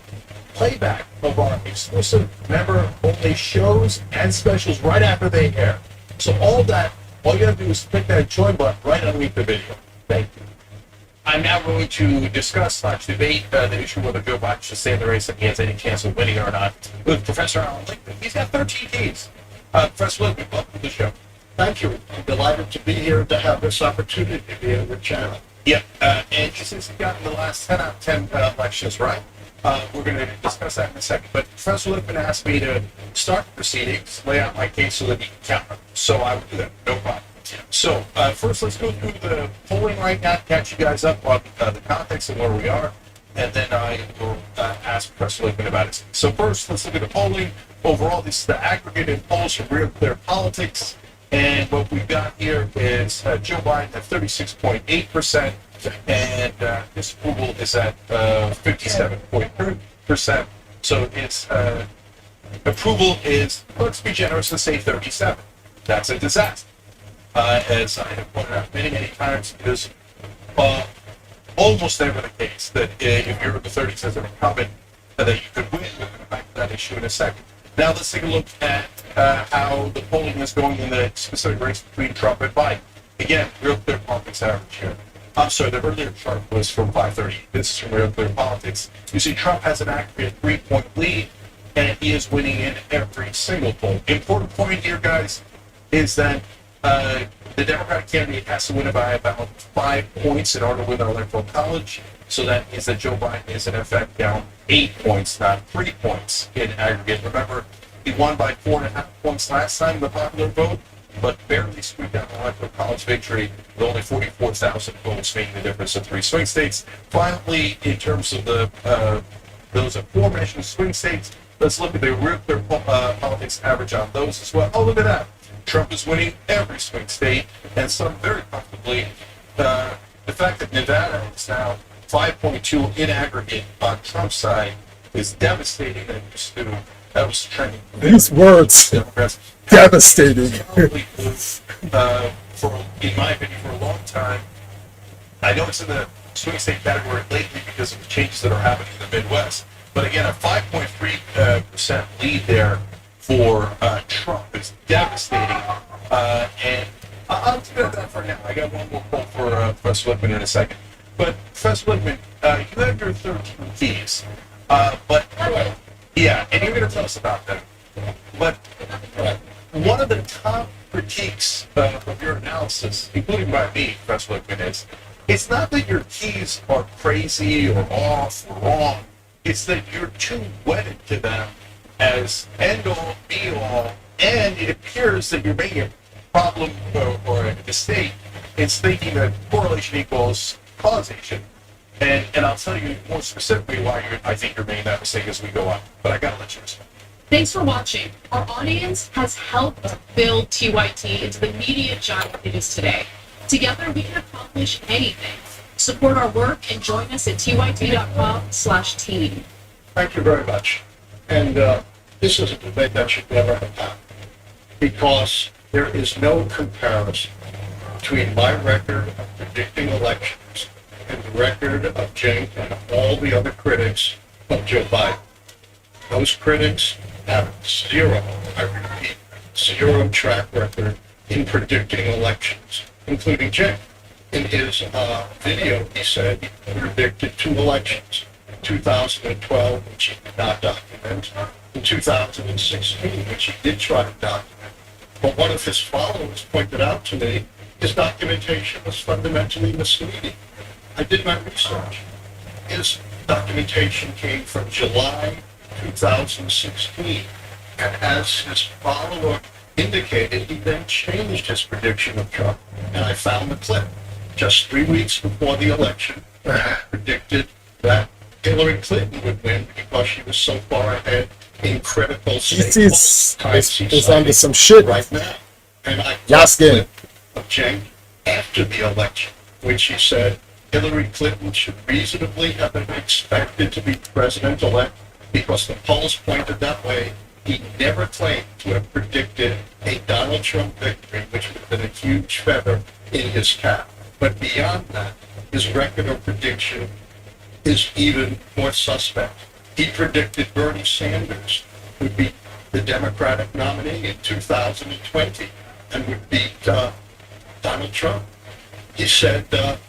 playback of our exclusive member-only shows and specials right after they air. So all you have to do is click that join button right underneath the video. Thank you. I'm now going to discuss / debate the issue whether Joe Biden should stay in the race and he has any chance of winning or not with Professor Alan Lincoln. He's got 13 keys. Professor Lincoln, welcome to the show. Thank you. I'm delighted to be here to have this opportunity to be on the channel. Yeah, and since he got in the last 10 out of 10 elections, right? We're going to discuss that in a second. But Professor Lincoln asked me to start the proceedings, lay out my case so that he can count them. So I will do that, no problem. So first, let's go through the polling right now, catch you guys up on the context of where we are, and then I will ask Professor Lincoln about it. So first, let's look at the polling. Overall, this is the aggregated polls from Real Clear Politics, and what we've got here is Joe Biden at 36.8%, and his approval is at 57.3%. So its approval is, let's be generous and say 37. That's a disaster. As I have pointed out many, many times, it is almost never the case that if you're in the 30s as an incumbent, that you could win. We'll come back to that issue in a second. Now let's take a look at how the polling is going in the specific race between Trump and Biden. Again, Real Clear Politics average here. I'm sorry, the earlier chart was from 5:30. This is from Real Clear Politics. You see Trump has an accurate 3-point lead, and he is winning in every single poll. Important point here, guys, is that The Democratic candidate has to win by about 5 points in order to win the Electoral College. So that means that Joe Biden is in effect down 8 points, not 3 points in aggregate. Remember, he won by 4.5 points last time in the popular vote, but barely squeaked out the Electoral College victory with only 44,000 votes, making the difference of 3 swing states. Finally, in terms of those aforementioned swing states, let's look at the real clear politics average on those as well. Oh, look at that. Trump is winning every swing state, and some very comfortably. The fact that Nevada is now 5.2 in aggregate on Trump's side is devastating. That was trending. These words, Democrats. devastating. In my opinion, for a long time. I know it's in the swing state category lately because of the changes that are happening in the Midwest. But again, a 5.3% lead there for Trump is devastating. And I'll do that for now. I got one more poll for Professor Lippman in a second. But Professor Lippman, you have your 13 keys. Yeah, and you're going to tell us about them. But one of the top critiques of your analysis, including by me, Professor Lippman, is it's not that your keys are crazy or off or wrong. It's that you're too wedded to them as end-all, be-all, and it appears that you're making a problem or a mistake in thinking that correlation equals causation. And I'll tell you more specifically why I think you're making that mistake as we go on. But I gotta let you respond. Thanks for watching. Our audience has helped build TYT into the media giant it is today. Together, we can accomplish anything. Support our work and join us at tyt.com/team. Thank you very much. And this is a debate that should never have happened, because there is no comparison between my record of predicting elections and the record of Cenk and all the other critics of Joe Biden. Those critics have zero, I repeat, zero track record in predicting elections, including Cenk. In his video, he said he predicted 2 elections, 2012, which he did not document, in 2016, which he did try to document. But one of his followers pointed out to me his documentation was fundamentally misleading. I did my research. His documentation came from July 2016, and as his follower indicated, he then changed his prediction of Trump, and I found the clip. Just 3 weeks before the election, he predicted that Hillary Clinton would win because she was so far ahead in critical state It's under some shit right now. And I Yaskin. of Cenk after the election, which he said Hillary Clinton should reasonably have been expected to be president-elect because the polls pointed that way. He never claimed to have predicted a Donald Trump victory, which would have been a huge feather in his cap. But beyond that, his record of prediction is even more suspect. He predicted Bernie Sanders would be the Democratic nominee in 2020 and would beat Donald Trump. He said that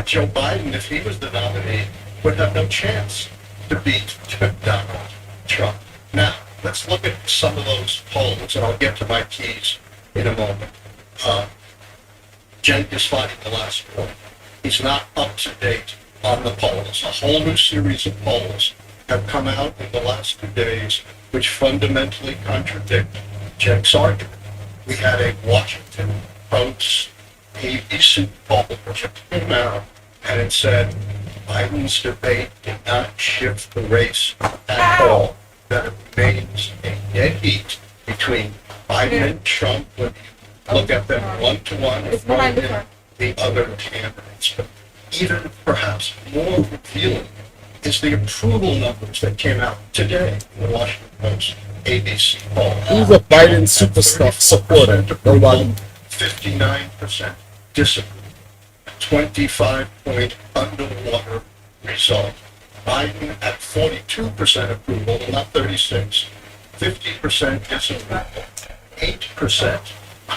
Joe Biden, if he was the nominee, would have no chance to beat Donald Trump. Now, let's look at some of those polls, and I'll get to my keys in a moment. Cenk is fighting the last point. He's not up to date on the polls. A whole new series of polls have come out in the last 2 days which fundamentally contradict Cenk's argument. We had a Washington Post ABC poll which came out, and it said Biden's debate did not shift the race at all, that it remains a dead heat between Biden and Trump when you look at them one-to-one and the other candidates. But even perhaps more revealing is the approval numbers that came out today in the Washington Post ABC poll. Who's a Biden superstar supporter? Nobody. 59% disapproval. 25-point underwater result. Biden at 42% approval, not 36. 50% disapproval. 8%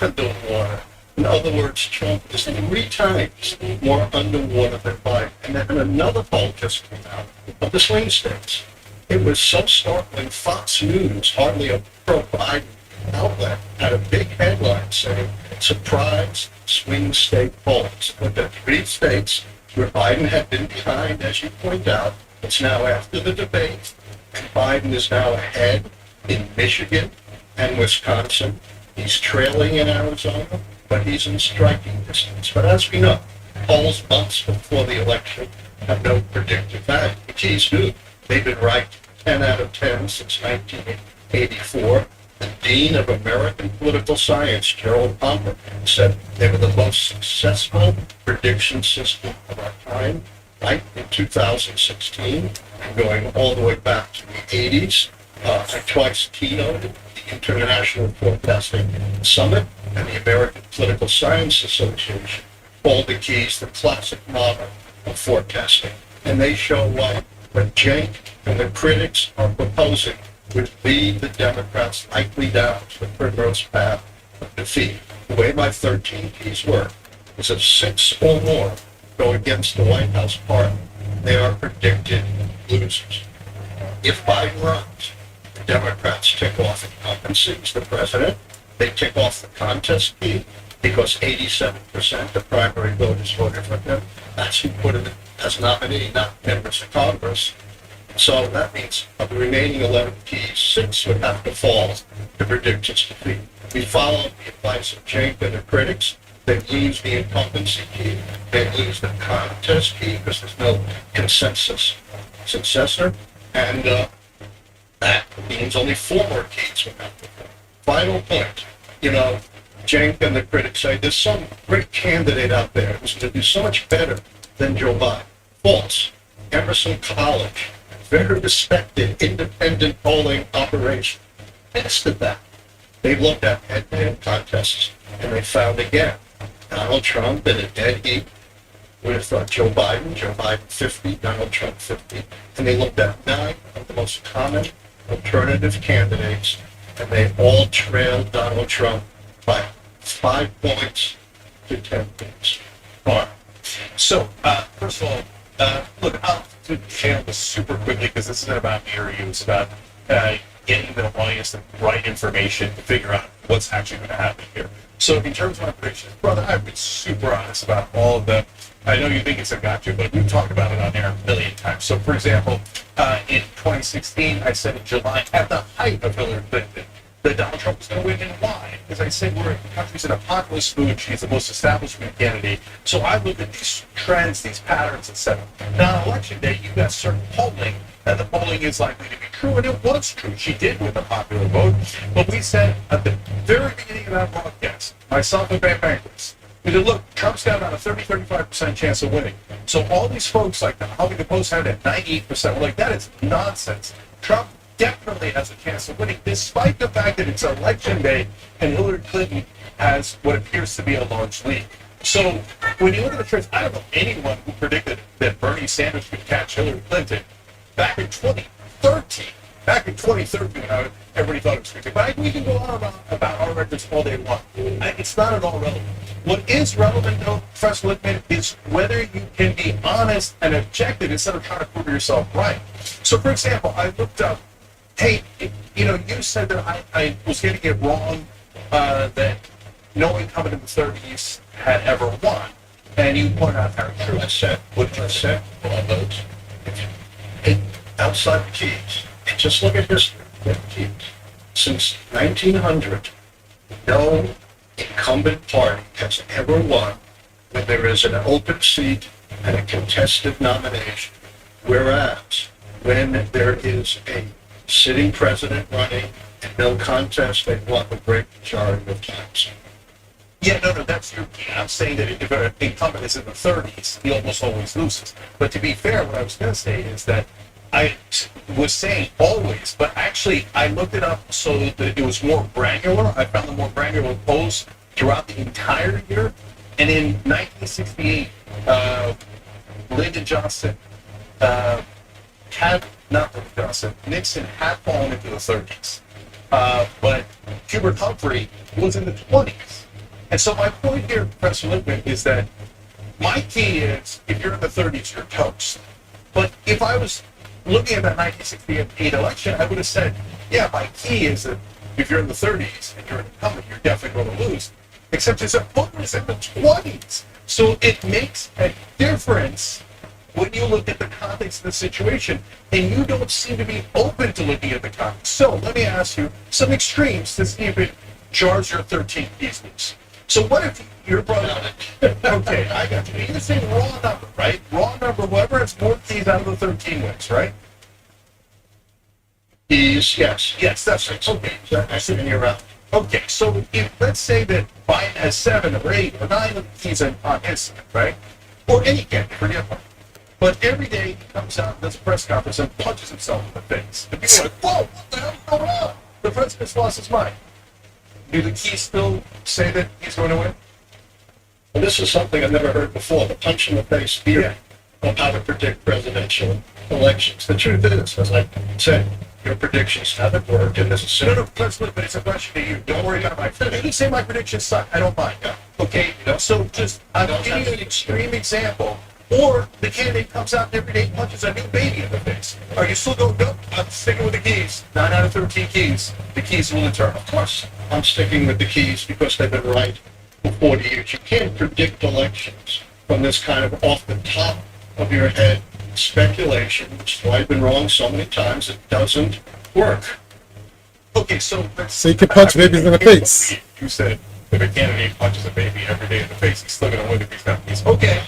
underwater. In other words, Trump is 3 times more underwater than Biden. And then another poll just came out of the swing states. It was so startling. Fox News, hardly a pro-Biden outlet had a big headline saying, surprise swing state polls. Looked at 3 states where Biden had been behind, as you point out. It's now after the debate, and Biden is now ahead in Michigan and Wisconsin. He's trailing in Arizona, but he's in striking distance. But as we know, polls months before the election have no predictive value. The keys do. They've been right 10 out of 10 since 1984. The Dean of American Political Science, Gerald Pomper, said they were the most successful prediction system of our time, right, in 2016, and going all the way back to the 80s. I twice keynoted the International Forecasting Summit and the American Political Science Association called the keys the classic model of forecasting. And they show why what Cenk and the critics are proposing would lead the Democrats likely down to the primrose path of defeat. The way my 13 keys work is if 6 or more go against the White House party, they are predicted losers. If Biden runs, the Democrats tick off incumbency as the president. They tick off the contest key because 87% of primary voters voted for him. That's who put him as nominee, not members of Congress. So that means of the remaining 11 keys, 6 would have to fall to predict its defeat. We followed the advice of Cenk and the critics. They lose the incumbency key. They lose the contest key because there's no consensus successor. And that means only 4 more keys would have to fall. Final point. Cenk and the critics say there's some great candidate out there who's going to do so much better than Joe Biden. False. Emerson College, very respected independent polling operation, tested that. They looked at head-to-head contests, and they found again Donald Trump in a dead heat with Joe Biden 50, Donald Trump 50, and they looked at 9 of the most common alternative candidates, and they all trailed Donald Trump by 5 points to 10 points. All right. So, first of all, look, I'll channel this super quickly because this isn't about me or you. It's about getting the audience the right information to figure out what's actually going to happen here. So, in terms of my predictions, brother, I've been super honest about all of them. I know you think it's a gotcha, but we've talked about it on air a million times. So, for example, in 2016, I said in July, at the height of Hillary Clinton, that Donald Trump was going to win, and why? Because I said the country's in a populist mood. She's the most establishment candidate. So I looked at these trends, these patterns, etc. Now, on election day, you got certain polling that the polling is likely to be true, and it was true. She did win the popular vote. But we said at the very beginning of that broadcast, myself and Van Bankless, we said, look, Trump's got about a 30-35% chance of winning. So all these folks, like the Huffington Post had it at 98%, were like, that is nonsense. Trump definitely has a chance of winning, despite the fact that it's election day and Hillary Clinton has what appears to be a large lead. So when you look at the trends, I don't know anyone who predicted that Bernie Sanders could catch Hillary Clinton back in 2013. Back in 2013, everybody thought it was crazy. But we can go on about our records all day long. It's not at all relevant. What is relevant, though, Professor Lippman, is whether you can be honest and objective instead of trying to prove yourself right. So, for example, I looked up, hey, you said that I was getting it wrong, that no incumbent in the 30s had ever won. And you pointed out very true. I said, what did I say? All votes. Outside the keys. Just look at history. Since 1900, no incumbent party has ever won when there is an open seat and a contested nomination. Whereas, when there is a sitting president running and no contest, they've won the great majority of times. Yeah, no, that's true. I'm saying that if an incumbent is in the 30s, he almost always loses. But to be fair, what I was going to say is that I was saying always, but actually I looked it up so that it was more granular. I found the more granular polls throughout the entire year. And in 1968, Lyndon Johnson Nixon had fallen into the 30s. But Hubert Humphrey was in the 20s. And so my point here, Professor Lippman, is that my key is, if you're in the 30s, you're toast. But if I was looking at that 1968 election, I would have said, yeah, my key is that If you're in the 30s and you're an incumbent, you're definitely going to lose. Except his opponent is in the 20s. So it makes a difference when you look at the context of the situation, and you don't seem to be open to looking at the context. So let me ask you some extremes to see if it jars your 13 keys loose. So what if your brother... Okay, I got you. You can say raw number, right? Raw number, whoever has more keys out of the 13 wins, right? Keys, yes. Yes, that's right. Okay. I sit in your round. Okay, so if let's say that Biden has 7 or 8 or 9 of the keys on his side, right? Or any candidate, forget one. But every day he comes out and does a press conference and punches himself in the face. And people are like, whoa, what the hell's going on? The president's lost his mind. Do the keys still say that he's going to win? Well, this is something I've never heard before, the punch in the face theory of how to predict presidential elections. The truth is, as I said, your predictions haven't worked, and this is No, but it's a question to you. Don't worry about my prediction. You can say my predictions suck. I don't mind. Okay? So just, I'm giving you an extreme example. Or the candidate comes out and every day punches a new baby in the face. Are you still going, no, I'm sticking with the keys. 9 out of 13 keys. The keys will determine. Of course, I'm sticking with the keys because they've been right for 40 years. You can't predict elections from this kind of off the top of your head speculation, which is why I've been wrong so many times. It doesn't work. Okay, so So you can punch babies in the face. You said if a candidate punches a baby every day in the face, he's still going to win if he's got keys. Okay,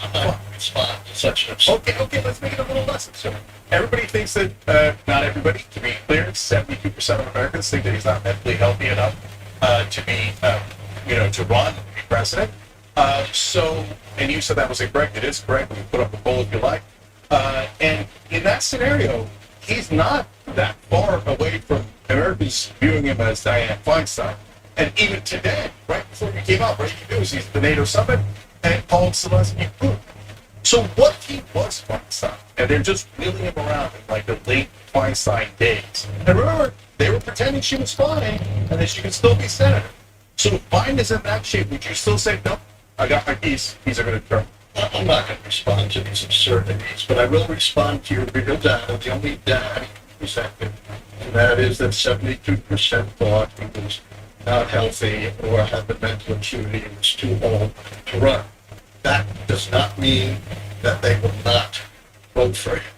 Respond to such an absurd. Okay, let's make it a little less absurd. Everybody thinks that, not everybody, to be clear, 72% of Americans think that he's not mentally healthy enough to be, to run and be president. And you said that was incorrect. It is correct. We can put up a poll if you like. And in that scenario, he's not that far away from Americans viewing him as Dianne Feinstein. And even today, right before you came out, breaking news, he's at the NATO summit and called Zelensky Putin. So what if he was Feinstein? And they're just wheeling him around in like the late Feinstein days. And remember, they were pretending she was fine and that she could still be senator. So if Biden is in that shape, would you still say, no, I got my keys, these are going to turn? I'm not going to respond to these absurdities, but I will respond to your real data, the only data you presented, and that is that 72% thought he was not healthy or had the mental acuity and was too old to run. That does not mean that they will not vote for him.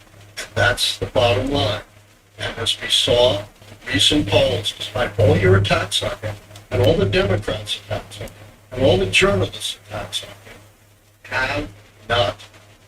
That's the bottom line. And as we saw in recent polls, despite all your attacks on him, and all the Democrats' attacks on him, and all the journalists' attacks on him, have not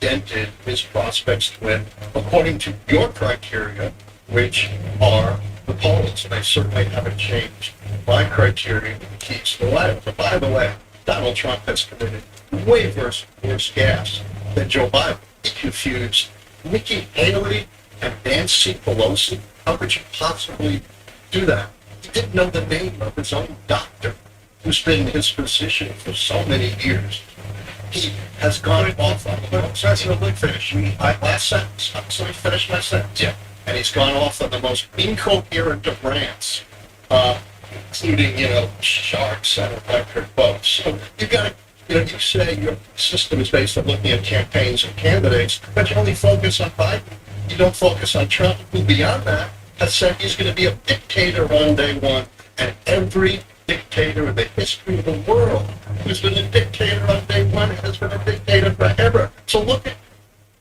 dented his prospects to win according to your criteria, which are the polls. And they certainly haven't changed my criteria with the keys to the White House. But by the way, Donald Trump has committed way worse gas than Joe Biden. He confused Nikki Haley and Nancy Pelosi. How could you possibly do that? He didn't know the name of his own doctor, who's been in his physician for so many years. He has gone off on the most... President, let me finish. Last sentence. I'm sorry, finish my sentence. Yeah. And he's gone off on the most incoherent of rants, including, sharks and electric boats. So you got to, you say your system is based on looking at campaigns and candidates, but you only focus on Biden. You don't focus on Trump, who beyond that has said he's going to be a dictator on day one. And every dictator in the history of the world who's been a dictator on day one has been a dictator forever. So look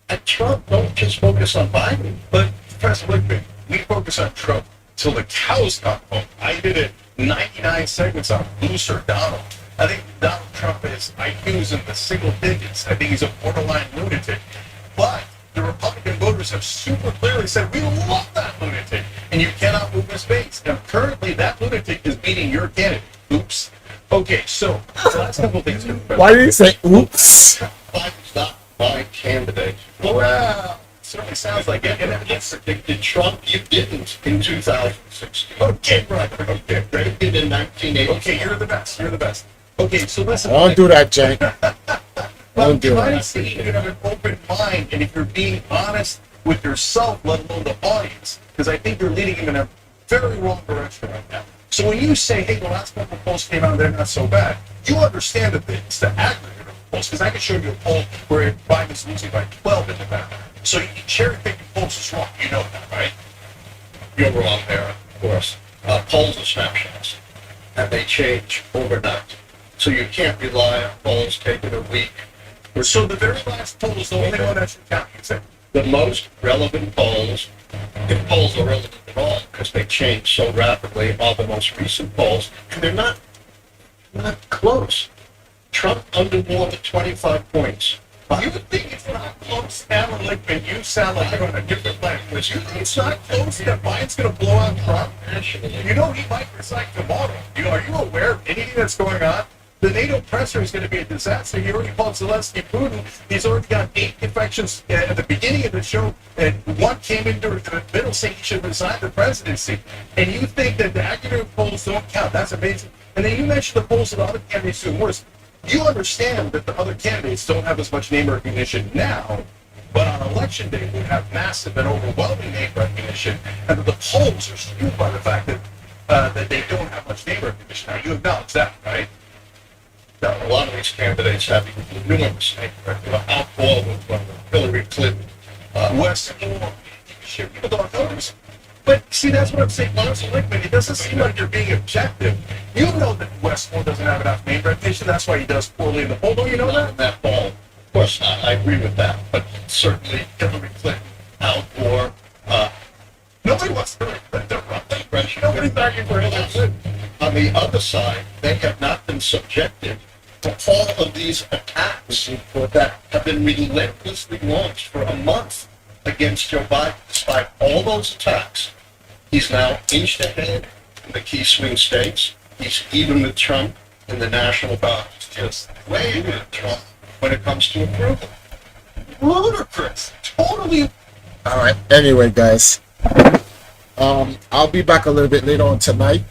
at Trump. Don't just focus on Biden. But, Professor Lickman, we focus on Trump till the cows come home. I did it 99 segments on Loser Donald. I think Donald Trump is IQs in the single digits. I think he's a borderline lunatic. But the Republican voters have super clearly said, we love that lunatic, and you cannot move his base. And currently, that lunatic is beating your candidate. Oops. Okay, so the last couple of things. Why did you say oops? Biden's not my candidate. Well, certainly sounds like it. And It's predicted Trump. You didn't in 2016. Okay, right. Okay, You did in 1980. okay, you're the best. You're the best. Okay, so listen. Don't do that, Jay. Don't do trying that. to see you have an open mind, and if you're being honest with yourself, let alone the audience, because I think you're leading him in a very wrong direction right now. So when you say, hey, the last couple of polls came out, they're not so bad, you understand that it's the aggregate of the polls, because I can show you a poll where Biden's losing by 12 in November. So you cherry picking polls is wrong. You know that, right? You're wrong there, of course. polls are snapshots, and they change overnight. So you can't rely on polls taken a week. So the very last poll is the only one that should count, you say? The most relevant polls, if polls are relevant at all, because they change so rapidly, are the most recent polls, and they're not close. Trump under more than 25 points. You would think it's not close, Alan Lickman. You sound like you're on a different language. You think it's not close that Biden's going to blow out Trump? You know he might resign tomorrow. Are you aware of anything that's going on? The NATO presser is going to be a disaster. He already called Zelensky Putin. He's already got 8 infections at the beginning of the show, and one came into the middle saying he should resign the presidency. And you think that the accurate polls don't count. That's amazing. And then you mentioned the polls of the other candidates doing worse. You understand that the other candidates don't have as much name recognition now, but on election day would have massive and overwhelming name recognition, and that the polls are skewed by the fact that they don't have much name recognition. Now, you acknowledge that, right? Now, a lot of these candidates have enormous name recognition. Al Gore was one of them, Hillary Clinton, West shit, people don't notice. But see, that's what I'm saying, Lawrence Lickman. It doesn't seem like you're being objective. You know that Westmore doesn't have enough name recognition. That's why he does poorly in the poll. Don't you know that? in that poll. Of course, I agree with that, but certainly Hillary Clinton, Al Gore, Nobody wants Hillary Clinton. Nobody's arguing for Hillary Clinton. on the other side, they have not been subjected to all of these attacks that have been relentlessly launched for a month against Joe Biden. Despite all those attacks, he's now inched ahead in the key swing states. He's even with Trump in the national ballot. He's just way ahead of Trump when it comes to approval. Ludicrous. Totally. All right. Anyway, guys, I'll be back a little bit later on tonight.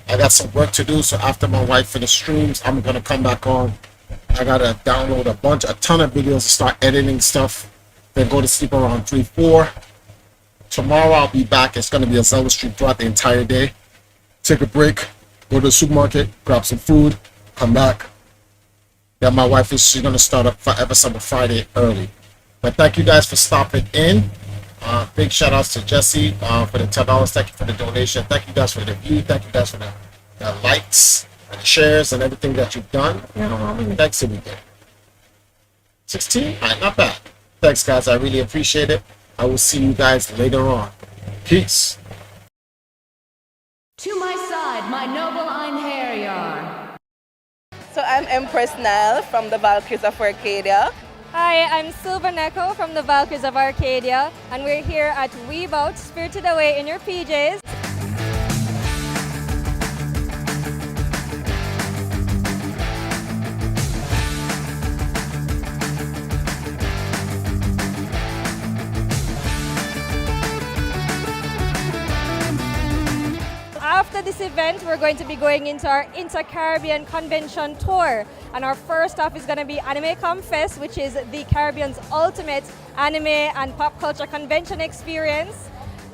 I got some work to do, so after my wife finishes streams, I'm gonna come back on. I gotta download a ton of videos to start editing stuff. Then go to sleep around 3-4. Tomorrow I'll be back. It's gonna be a Zelda stream throughout the entire day. Take a break, go to the supermarket, grab some food, come back. Then my wife she's gonna start up Forever Summer Friday early. But thank you guys for stopping in. Big shout outs to Jesse for the $10. Thank you for the donation. Thank you guys for the view. Thank you guys for the likes and shares and everything that you've done. You know how many likes did we get? 16? All right, not bad. Thanks, guys. I really appreciate it. I will see you guys later on. Peace. To my side, my noble Einherjar. So I'm Empress Nile from the Valkyries of Arcadia. Hi, I'm Silver Neko from the Valkyries of Arcadia, and we're here at Weebout, Spirited Away in your PJs. After this event, we're going to be going into our Inter-Caribbean Convention Tour. And our first stop is going to be Anime Com Fest, which is the Caribbean's ultimate anime and pop culture convention experience.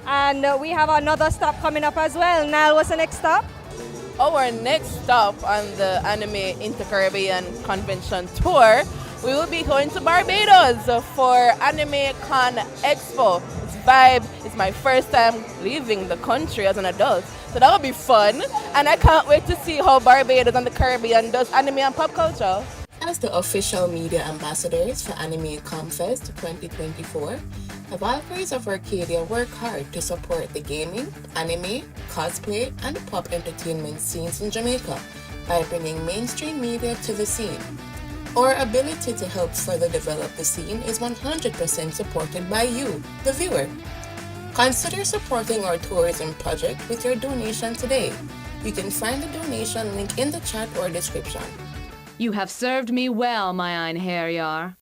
And we have another stop coming up as well. Nile, what's the next stop? Our next stop on the Anime Inter-Caribbean Convention Tour, we will be going to Barbados for Anime Con Expo. It's vibe. It's my first time leaving the country as an adult. So that will be fun. And I can't wait to see how Barbados and the Caribbean does anime and pop culture. As the official media ambassadors for Anime Comfest 2024, the Valkyries of Arcadia work hard to support the gaming, anime, cosplay, and pop entertainment scenes in Jamaica by bringing mainstream media to the scene. Our ability to help further develop the scene is 100% supported by you, the viewer. Consider supporting our tourism project with your donation today. You can find the donation link in the chat or description. You have served me well, my Einherjar.